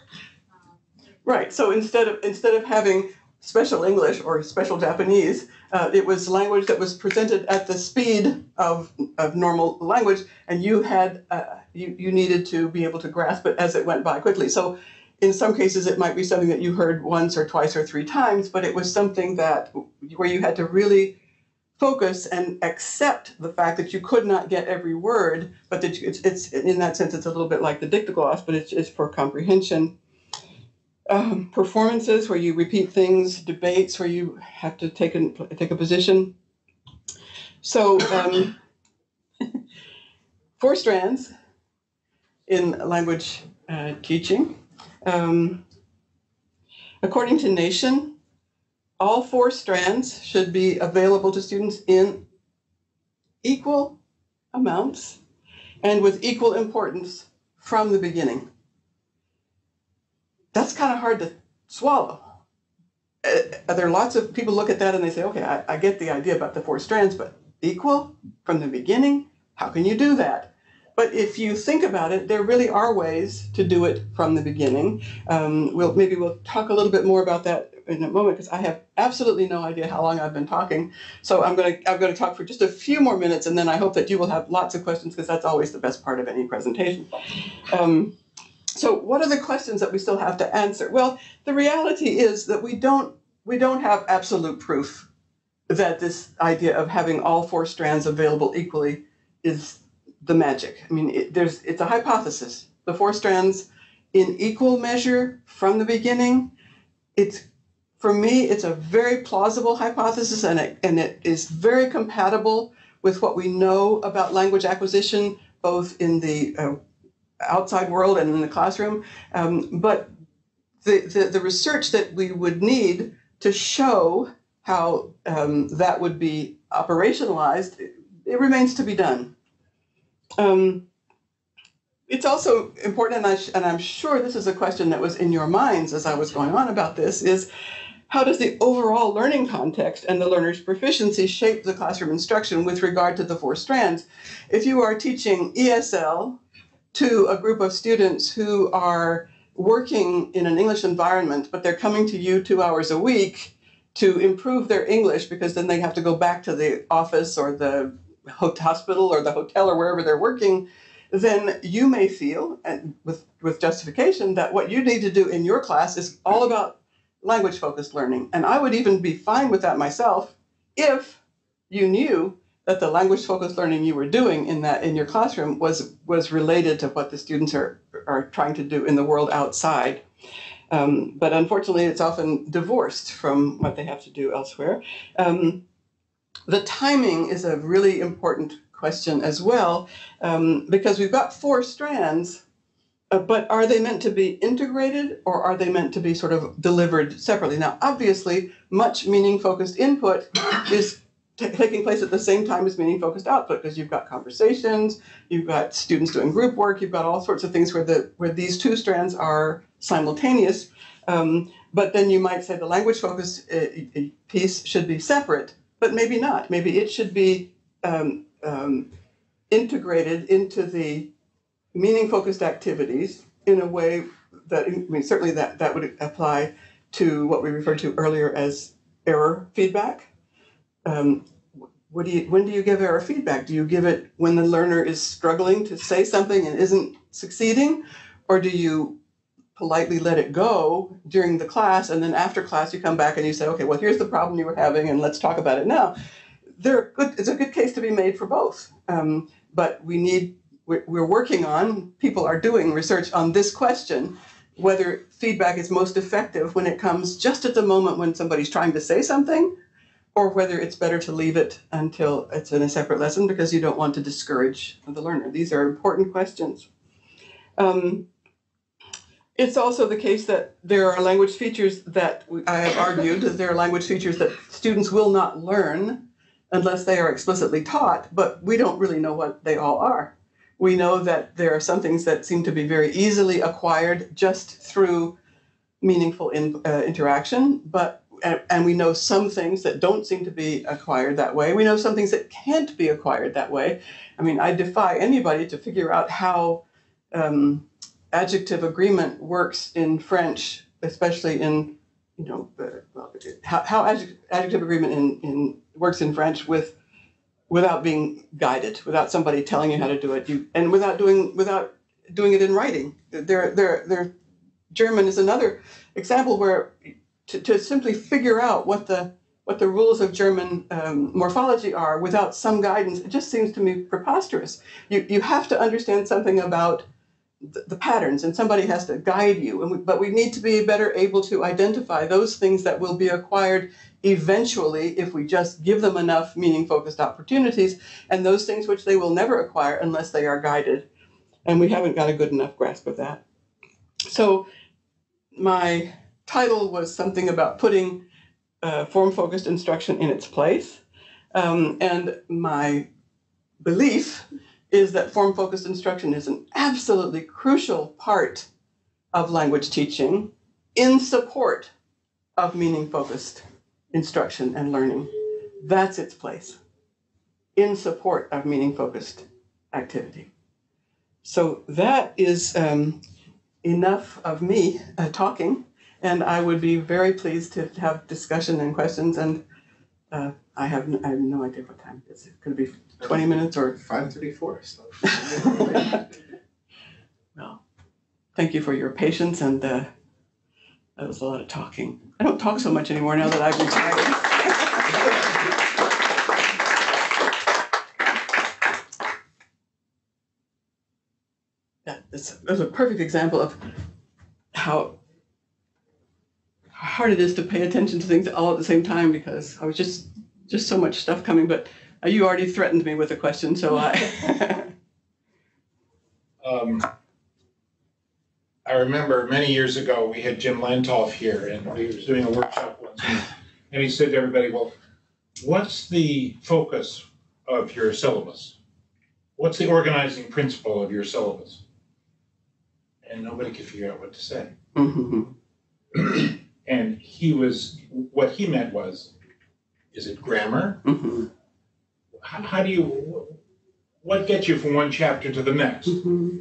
[SPEAKER 2] Right. So instead of having special English or special Japanese, it was language that was presented at the speed of normal language, and you had you needed to be able to grasp it as it went by quickly. So in some cases it might be something that you heard once or twice or 3 times, but it was something where you had to really focus and accept the fact that you could not get every word, but that it's in that sense it's a little bit like the dictogloss, but it's for comprehension. Performances where you repeat things, debates where you have to take a position. So 4 strands in language teaching. According to Nation, all 4 strands should be available to students in equal amounts and with equal importance from the beginning. That's kind of hard to swallow. There are lots of people look at that and they say, okay, I get the idea about the 4 strands, but equal from the beginning? How can you do that? But if you think about it, there really are ways to do it from the beginning. Maybe we'll talk a little bit more about that in a moment, because I have absolutely no idea how long I've been talking. So I'm going to talk for just a few more minutes, and then I hope that you will have lots of questions, because that's always the best part of any presentation. So what are the questions that we still have to answer? Well, the reality is that we don't have absolute proof that this idea of having all 4 strands available equally is the magic. I mean, it's a hypothesis. The 4 strands in equal measure from the beginning. For me, it's a very plausible hypothesis, and it is very compatible with what we know about language acquisition, both in the outside world and in the classroom. But the research that we would need to show how that would be operationalized, it remains to be done. It's also important, and I'm sure this is a question that was in your minds as I was going on about this, is how does the overall learning context and the learner's proficiency shape the classroom instruction with regard to the 4 strands? If you are teaching ESL to a group of students who are working in an English environment, but they're coming to you 2 hours a week to improve their English, because then they have to go back to the office or the hospital or the hotel or wherever they're working, then you may feel, and with justification, that what you need to do in your class is all about language-focused learning. And I would even be fine with that myself if you knew that the language-focused learning you were doing in your classroom was related to what the students are trying to do in the world outside. But unfortunately, it's often divorced from what they have to do elsewhere. The timing is a really important question as well, because we've got 4 strands, but are they meant to be integrated, or are they meant to be sort of delivered separately? Now, obviously, much meaning-focused input is taking place at the same time as meaning-focused output, because you've got conversations, you've got students doing group work, you've got all sorts of things where these 2 strands are simultaneous. But then you might say the language-focused piece should be separate, but maybe not. Maybe it should be integrated into the meaning-focused activities in a way that, I mean, certainly that would apply to what we referred to earlier as error feedback. When do you give error feedback? Do you give it when the learner is struggling to say something and isn't succeeding? Or do you politely let it go during the class, and then after class you come back and you say, okay, well, here's the problem you were having and let's talk about it now? It's a good case to be made for both. But we're working on, people are doing research on this question, whether feedback is most effective when it comes just at the moment when somebody's trying to say something, or whether it's better to leave it until it's in a separate lesson because you don't want to discourage the learner. These are important questions. It's also the case that there are language features that I have argued that there are language features that students will not learn unless they are explicitly taught, but we don't really know what they all are. We know that there are some things that seem to be very easily acquired just through meaningful interaction, and we know some things that don't seem to be acquired that way. We know some things that can't be acquired that way. I mean, I defy anybody to figure out how adjective agreement works in French, especially in, how adjective agreement works in French without being guided, without somebody telling you how to do it, and without doing it in writing. German is another example where to simply figure out what the rules of German morphology are without some guidance, it just seems to me preposterous. You have to understand something about the patterns, and somebody has to guide you. But we need to be better able to identify those things that will be acquired eventually if we just give them enough meaning-focused opportunities, and those things which they will never acquire unless they are guided. And we haven't got a good enough grasp of that. So my title was something about putting form-focused instruction in its place. And my belief is that form-focused instruction is an absolutely crucial part of language teaching in support of meaning-focused instruction and learning. That's its place, in support of meaning-focused activity. So that is enough of me talking, and I would be very pleased to have discussion and questions, and I have no idea what time it is. It could be 20 minutes or
[SPEAKER 4] 5:34. So.
[SPEAKER 2] Well, thank you for your patience, and that was a lot of talking. I don't talk so much anymore now that I've retired. That's a perfect example of how hard it is to pay attention to things all at the same time, because I was just so much stuff coming, but you already threatened me with a question, so I
[SPEAKER 4] remember many years ago we had Jim Lantoff here, and he was doing a workshop once, and he said to everybody, well, what's the focus of your syllabus? What's the organizing principle of your syllabus? And nobody could figure out what to say.
[SPEAKER 2] Mm-hmm.
[SPEAKER 4] And what he meant was, is it grammar?
[SPEAKER 2] Mm-hmm.
[SPEAKER 4] What gets you from one chapter to the next?
[SPEAKER 2] Mm-hmm.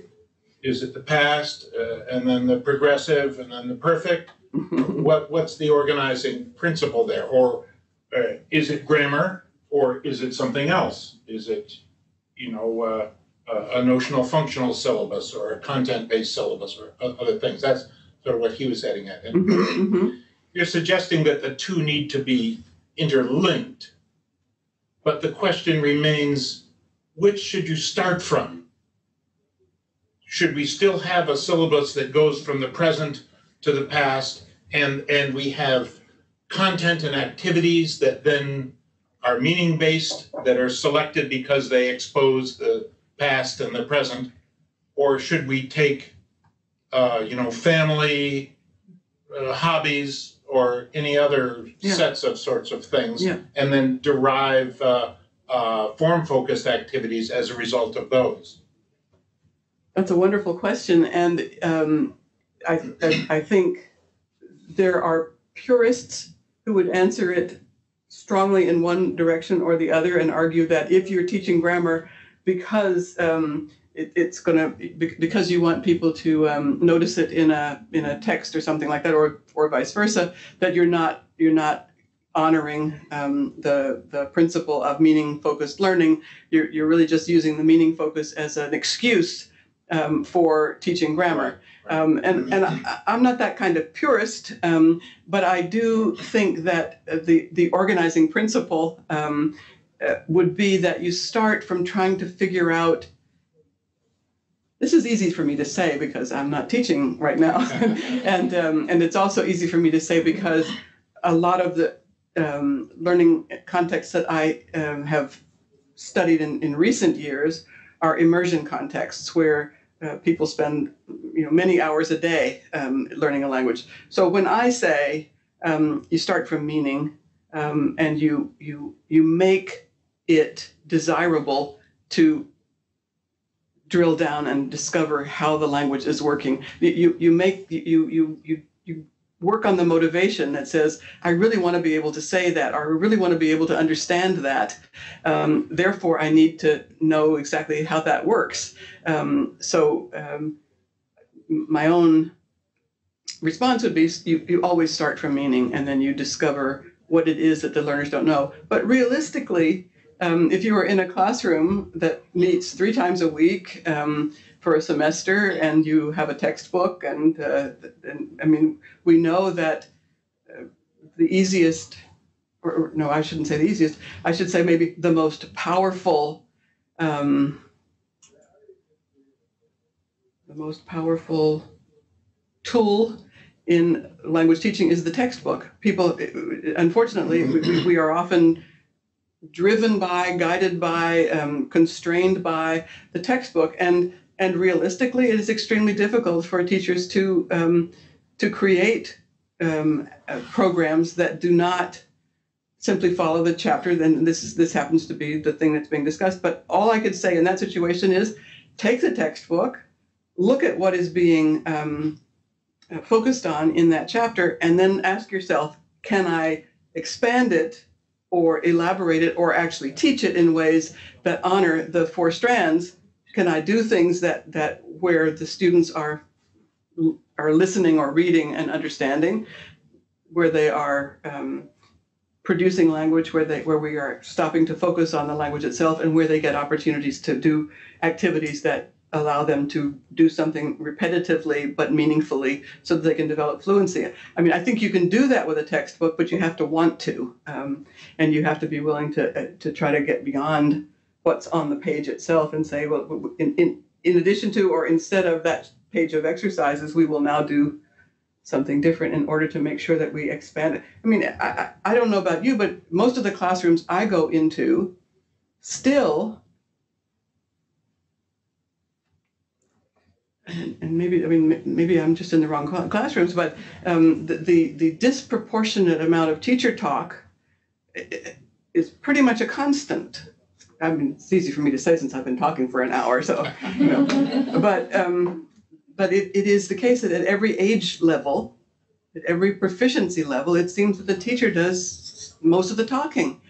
[SPEAKER 4] Is it the past, and then the progressive, and then the perfect?
[SPEAKER 2] Mm-hmm.
[SPEAKER 4] What's the organizing principle there? Or is it grammar, or is it something else? Is it, a notional functional syllabus or a content-based syllabus or other things. That's sort of what he was heading at. And you're suggesting that the two need to be interlinked, but the question remains, which should you start from? Should we still have a syllabus that goes from the present to the past, and we have content and activities that then are meaning-based, that are selected because they expose the past and the present? Or should we take, family, hobbies, or any other sets of sorts of things, and then derive form-focused activities as a result of those?
[SPEAKER 2] That's a wonderful question, and I think there are purists who would answer it strongly in one direction or the other and argue that if you're teaching grammar because because you want people to notice it in a text or something like that, or vice versa, that you're not honoring the principle of meaning-focused learning. You're really just using the meaning focus as an excuse for teaching grammar. And I'm not that kind of purist, but I do think that the organizing principle would be that you start from trying to figure out. This is easy for me to say because I'm not teaching right now, and it's also easy for me to say because a lot of the learning contexts that I have studied in recent years are immersion contexts where people spend many hours a day learning a language. So when I say you start from meaning and you make it desirable to drill down and discover how the language is working, you work on the motivation that says, I really want to be able to say that, or I really want to be able to understand that. Therefore, I need to know exactly how that works. My own response would be, you always start from meaning, and then you discover what it is that the learners don't know. But realistically, if you were in a classroom that meets 3 times a week for a semester, and you have a textbook, and I mean, we know that the easiest, or no, I shouldn't say the easiest, I should say maybe the most powerful, tool in language teaching is the textbook. People, unfortunately, we are often driven by, guided by, constrained by the textbook, and realistically, it is extremely difficult for teachers to create programs that do not simply follow the chapter. Then this happens to be the thing that's being discussed. But all I could say in that situation is take the textbook, look at what is being focused on in that chapter, and then ask yourself, can I expand it or elaborate it or actually teach it in ways that honor the 4 strands? Can I do things that where the students are listening or reading and understanding, where they are producing language, where we are stopping to focus on the language itself, and where they get opportunities to do activities that allow them to do something repetitively but meaningfully so that they can develop fluency. I mean, I think you can do that with a textbook, but you have to want to, and you have to be willing to try to get beyond what's on the page itself and say, well, in addition to or instead of that page of exercises, we will now do something different in order to make sure that we expand it. I mean, I don't know about you, but most of the classrooms I go into still, and maybe I'm just in the wrong classrooms, but the disproportionate amount of teacher talk is pretty much a constant. I mean, it's easy for me to say since I've been talking for an hour, so, but it is the case that at every age level, at every proficiency level, it seems that the teacher does most of the talking.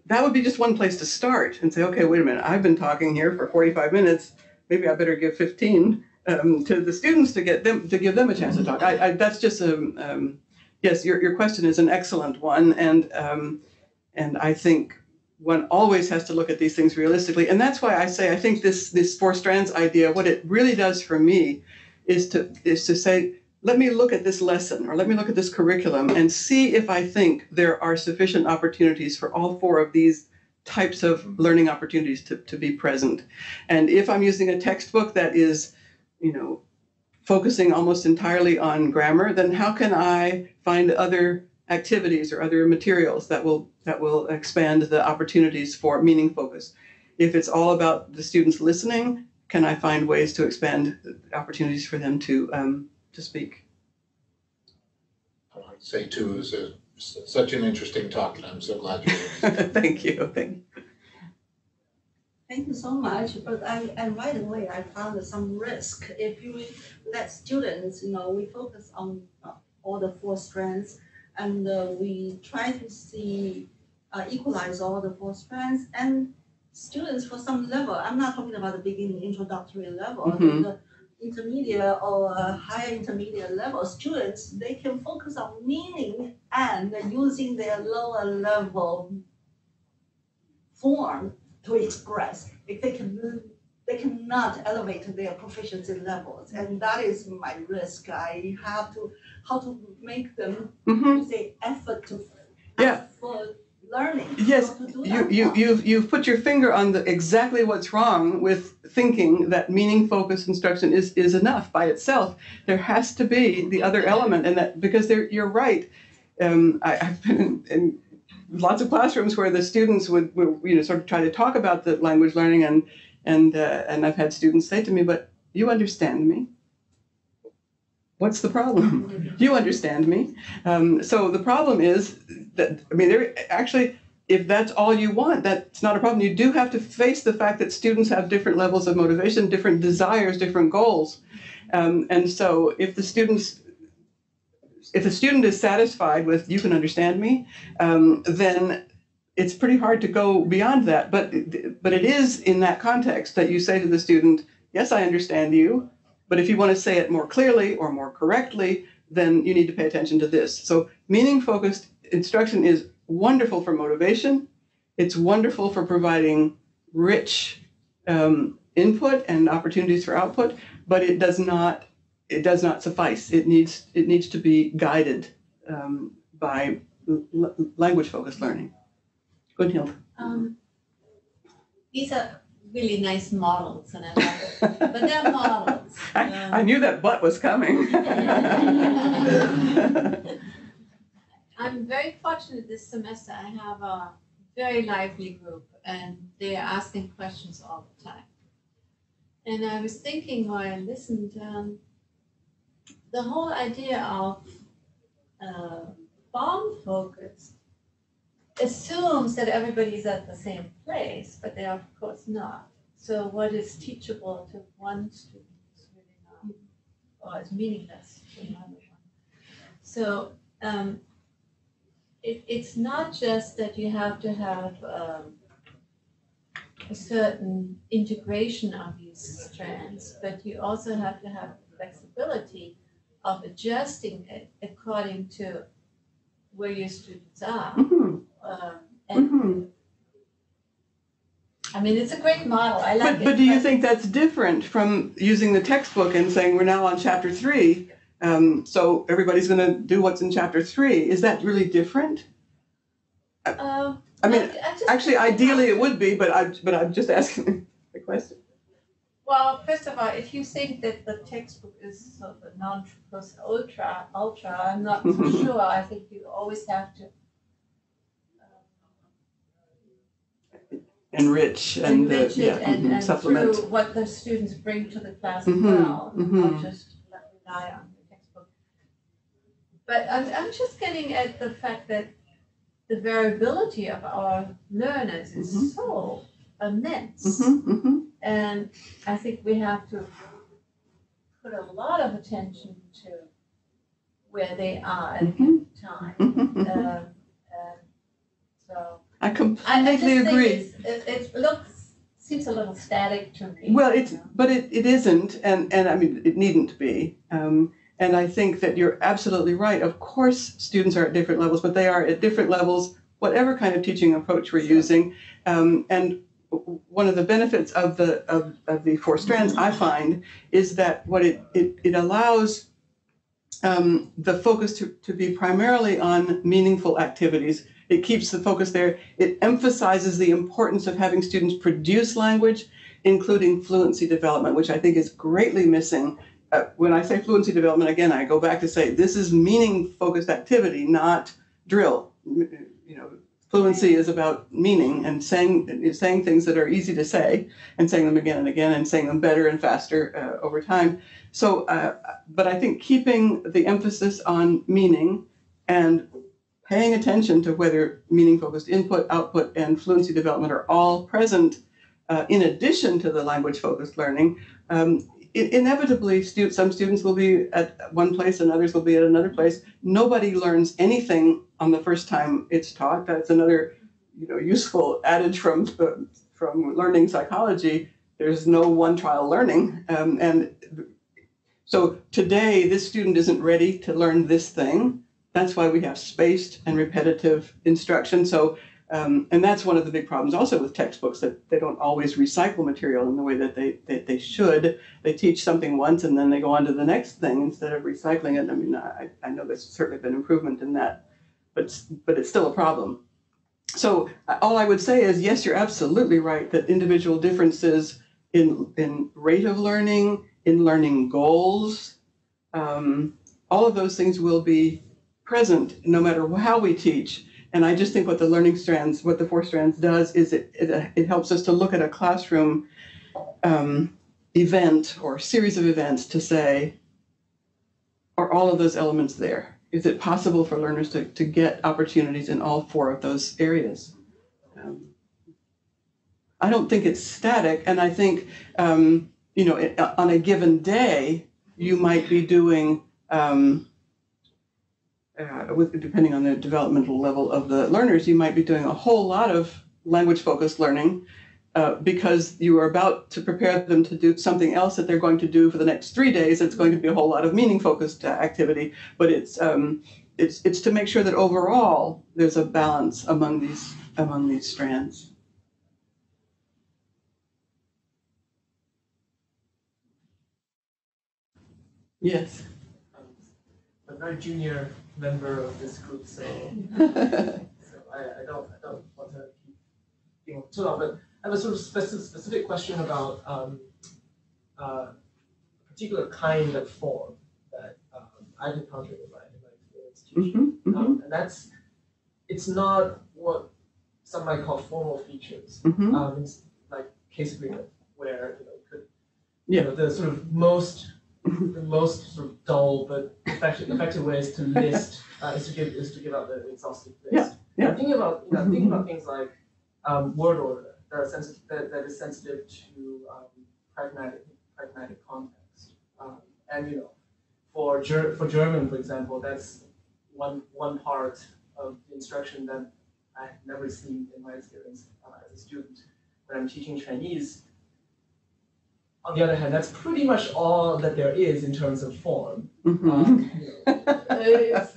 [SPEAKER 2] That would be just one place to start and say, okay, wait a minute, I've been talking here for 45 minutes, maybe I better give 15 to the students to give them a chance to talk. That's just yes, your question is an excellent one, and I think one always has to look at these things realistically. And that's why I say, I think this four strands idea, what it really does for me is to say, let me look at this lesson, or let me look at this curriculum and see if I think there are sufficient opportunities for all four of these types of learning opportunities to be present. And if I'm using a textbook that is, focusing almost entirely on grammar, then how can I find other activities or other materials that will expand the opportunities for meaning focus? If it's all about the students listening, can I find ways to expand opportunities for them to speak?
[SPEAKER 4] I want to say too, it was such an interesting talk, and I'm so glad you were here.
[SPEAKER 2] Thank you.
[SPEAKER 5] Thank you so much, but I right away I found some risk. If you let students, we focus on all the four strands, and we try to see, equalize all the four strands, and students for some level, I'm not talking about the beginning introductory level, the intermediate or higher intermediate level students, they can focus on meaning and using their lower level form to express. If they cannot elevate their proficiency levels, and that is my risk. I have to how to make them say effort to for learning.
[SPEAKER 2] Yes, you've put your finger on exactly what's wrong with thinking that meaning focused instruction is enough by itself. There has to be the other element, and that because you're right. I've been in lots of classrooms where the students would sort of try to talk about the language learning, and I've had students say to me, "But you understand me? What's the problem? You understand me?" So the problem is that, if that's all you want, that's not a problem. You do have to face the fact that students have different levels of motivation, different desires, different goals. And so if the student is satisfied with "you can understand me," then it's pretty hard to go beyond that. But it is in that context that you say to the student, "Yes, I understand you, but if you want to say it more clearly or more correctly, then you need to pay attention to this." So meaning-focused instruction is wonderful for motivation. It's wonderful for providing rich input and opportunities for output, but it does not suffice. It needs to be guided by language-focused learning. Gunhild.
[SPEAKER 6] These are really nice models, and I love it. But they're models.
[SPEAKER 2] I knew that "but" was coming.
[SPEAKER 6] I'm very fortunate this semester. I have a very lively group, and they are asking questions all the time. And I was thinking while I listened, the whole idea of form-focused assumes that everybody's at the same place, but they are of course not. So what is teachable to one student is really not, or is meaningless to another one. So it's not just that you have to have a certain integration of these strands, but you also have to have flexibility of adjusting it according to where your students are. I mean, it's a great model. I like it.
[SPEAKER 2] But do you think that's different from using the textbook and saying we're now on chapter 3, so everybody's going to do what's in chapter 3? Is that really different? Actually, ideally it would be, but I'm just asking the question.
[SPEAKER 6] Well, first of all, if you think that the textbook is sort of a non plus ultra, I'm not so sure. I think you always have to
[SPEAKER 2] enrich and supplement
[SPEAKER 6] through what the students bring to the class as well, not just rely on the textbook. But I'm just getting at the fact that the variability of our learners is so immense. And I think we have to put a lot of attention to where they are at the time. So
[SPEAKER 2] I completely agree.
[SPEAKER 6] It seems a little static to me.
[SPEAKER 2] Well, but it isn't, and I mean it needn't be. And I think that you're absolutely right. Of course, students are at different levels, but they are at different levels whatever kind of teaching approach we're using. And one of the benefits of the four strands, I find, is that what it allows the focus to be primarily on meaningful activities. It keeps the focus there. It emphasizes the importance of having students produce language, including fluency development, which I think is greatly missing. When I say fluency development, again, I go back to say this is meaning-focused activity, not drill. Fluency is about meaning and saying things that are easy to say and saying them again and again and saying them better and faster over time. So, but I think keeping the emphasis on meaning and paying attention to whether meaning-focused input, output, and fluency development are all present in addition to the language-focused learning, inevitably some students will be at one place and others will be at another place. Nobody learns anything on the first time it's taught. That's another useful adage from learning psychology. There's no one trial learning. And so today, this student isn't ready to learn this thing. That's why we have spaced and repetitive instruction. So, and that's one of the big problems also with textbooks, that they don't always recycle material in the way that they should. They teach something once and then they go on to the next thing instead of recycling it. I mean, I know there's certainly been improvement in that, but it's still a problem. So all I would say is, yes, you're absolutely right that individual differences in rate of learning, in learning goals, all of those things will be present no matter how we teach. And I just think what the four strands does is it helps us to look at a classroom event or series of events to say, are all of those elements there? Is it possible for learners to get opportunities in all four of those areas? I don't think it's static, and I think on a given day you might be doing, depending on the developmental level of the learners, you might be doing a whole lot of language-focused learning because you are about to prepare them to do something else that they're going to do for the next 3 days. It's going to be a whole lot of meaning-focused activity, but it's to make sure that overall there's a balance among these strands. Yes.
[SPEAKER 7] A very junior member of this group, so I don't want to keep being too long, but I have a sort of specific question about a particular kind of form that I've encountered in my experience teaching, and it's not what some might call formal features. It's like case agreement, where the sort of most sort of dull but effective ways to list is to give out the exhaustive list. I'm thinking about things like word order that is sensitive to pragmatic context, and for German, for example, that's one part of the instruction that I've never seen in my experience as a student. When I'm teaching Chinese, on the other hand, that's pretty much all that there is in terms of form.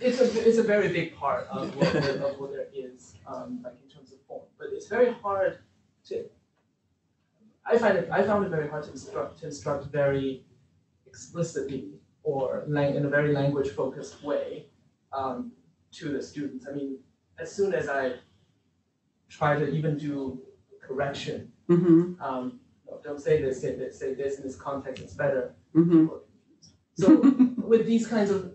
[SPEAKER 7] It's a very big part of what there is, like in terms of form. But it's very hard to. I found it very hard to instruct very explicitly or in a very language-focused way to the students. I mean, as soon as I try to even do correction. Don't say this, say this in this context, it's better. So with these kinds of,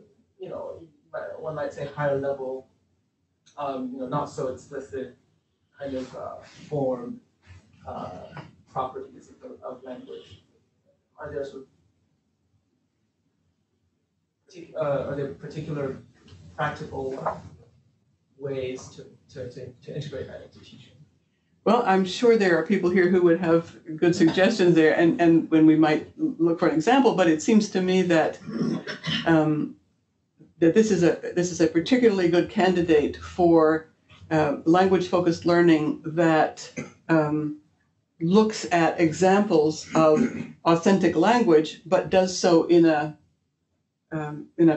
[SPEAKER 7] one might say higher level, not so explicit kind of form properties of language, are there particular practical ways to integrate that into teaching?
[SPEAKER 2] Well, I'm sure there are people here who would have good suggestions there, and when we might look for an example. But it seems to me that that this is a particularly good candidate for language-focused learning that looks at examples of authentic language, but does so in a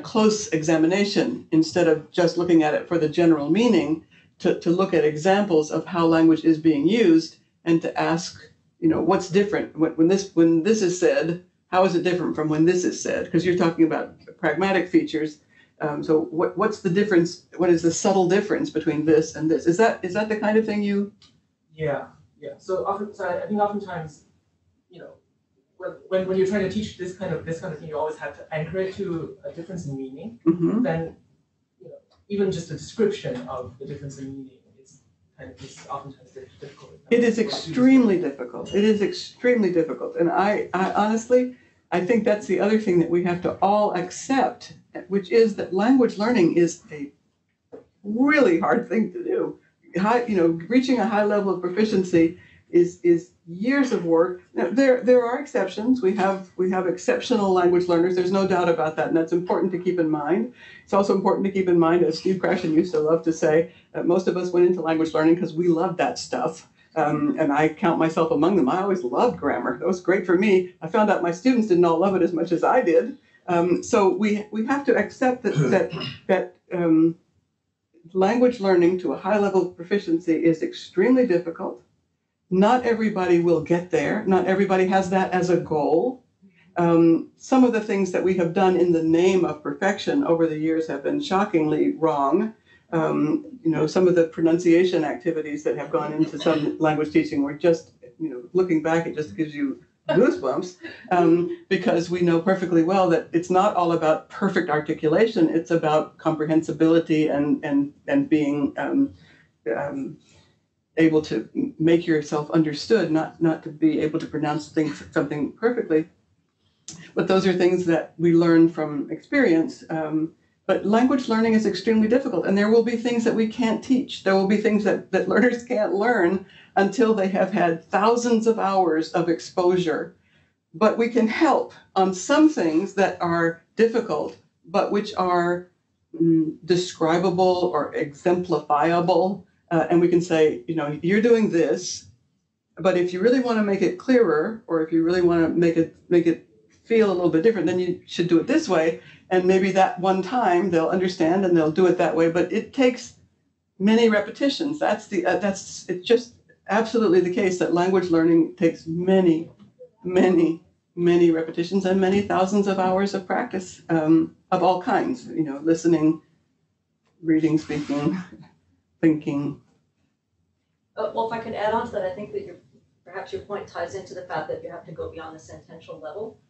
[SPEAKER 2] close examination instead of just looking at it for the general meaning. to look at examples of how language is being used and to ask, what's different when this is said. How is it different from when this is said? Because you're talking about pragmatic features. So what's the difference? What is the subtle difference between this and this? Is that the kind of thing you?
[SPEAKER 7] Yeah. So I think oftentimes, when you're trying to teach this kind of thing, you always have to anchor it to a difference in meaning.
[SPEAKER 2] Mm-hmm.
[SPEAKER 7] Then, even just a description of the difference in meaning is oftentimes difficult.
[SPEAKER 2] It is extremely difficult. It is extremely difficult, and I honestly, I think that's the other thing that we have to all accept, which is that language learning is a really hard thing to do. Reaching a high level of proficiency is years of work. Now, there are exceptions. We have exceptional language learners. There's no doubt about that, and that's important to keep in mind. It's also important to keep in mind, as Steve Krashen used to love to say, that most of us went into language learning because we loved that stuff. And I count myself among them. I always loved grammar. That was great for me. I found out my students didn't all love it as much as I did. So we have to accept that language learning to a high level of proficiency is extremely difficult. Not everybody will get there. Not everybody has that as a goal. Some of the things that we have done in the name of perfection over the years have been shockingly wrong. Some of the pronunciation activities that have gone into some language teaching were just, looking back, it just gives you goosebumps, because we know perfectly well that it's not all about perfect articulation. It's about comprehensibility and being able to make yourself understood, not to be able to pronounce something perfectly. But those are things that we learn from experience. But language learning is extremely difficult, and there will be things that we can't teach. There will be things that learners can't learn until they have had thousands of hours of exposure. But we can help on some things that are difficult, but which are describable or exemplifiable. And we can say, you're doing this, but if you really want to make it clearer, or if you really want to make it feel a little bit different, then you should do it this way. And maybe that one time they'll understand and they'll do it that way. But it takes many repetitions. It's just absolutely the case that language learning takes many, many, many repetitions and many thousands of hours of practice of all kinds. Listening, reading, speaking, thinking.
[SPEAKER 8] Well, if I could add on to that, I think that perhaps your point ties into the fact that you have to go beyond the sentential level.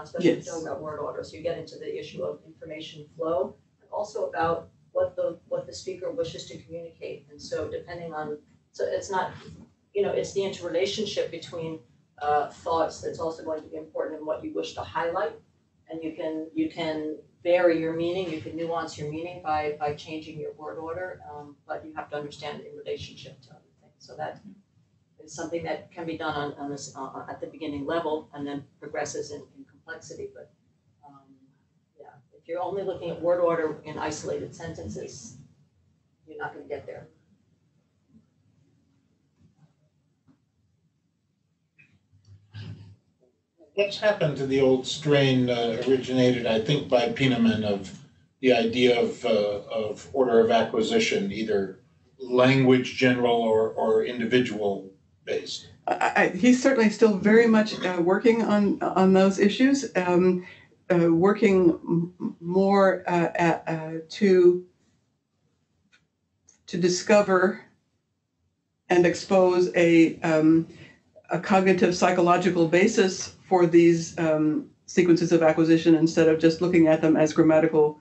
[SPEAKER 8] Especially if you're talking about word order, so you get into the issue of information flow, and also about what the speaker wishes to communicate. And so it's not, it's the interrelationship between thoughts that's also going to be important in what you wish to highlight. And you can vary your meaning, you can nuance your meaning by changing your word order, but you have to understand it in relationship to other things. So that is something that can be done on this at the beginning level and then progresses in complexity. But if you're only looking at word order in isolated sentences, you're not going to get there.
[SPEAKER 4] What's happened to the old strain originated, I think, by Pieneman of the idea of order of acquisition, either language general or individual based?
[SPEAKER 2] He's certainly still very much working on those issues, working more to discover and expose a cognitive psychological basis for these sequences of acquisition, instead of just looking at them as grammatical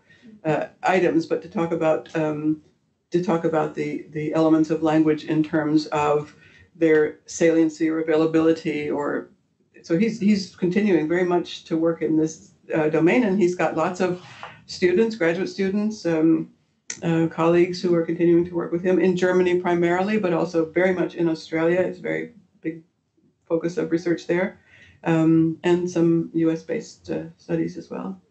[SPEAKER 2] items, but to talk about the elements of language in terms of their saliency or availability. Or so he's continuing very much to work in this domain, and he's got lots of students, graduate students, colleagues who are continuing to work with him in Germany primarily, but also very much in Australia. It's a very big focus of research there, and some US-based studies as well.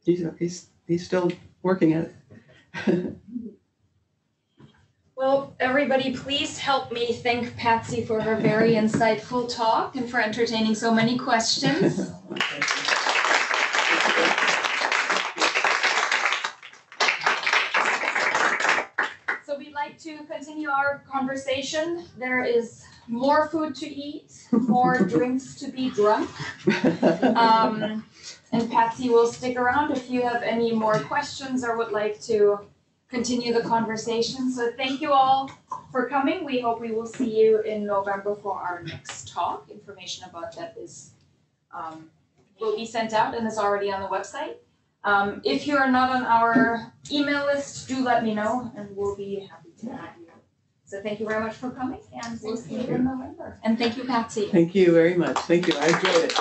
[SPEAKER 2] He's still working at it.
[SPEAKER 1] Well, everybody, please help me thank Patsy for her very insightful talk and for entertaining so many questions. So we'd like to continue our conversation. There is more food to eat, more drinks to be drunk. And Patsy will stick around if you have any more questions or would like to continue the conversation. So thank you all for coming. We hope we will see you in November for our next talk. Information about that is will be sent out and is already on the website. If you are not on our email list, do let me know and we'll be happy to have you. So thank you very much for coming and we'll see you in November. And thank you, Patsy.
[SPEAKER 2] Thank you very much. Thank you. I enjoyed it.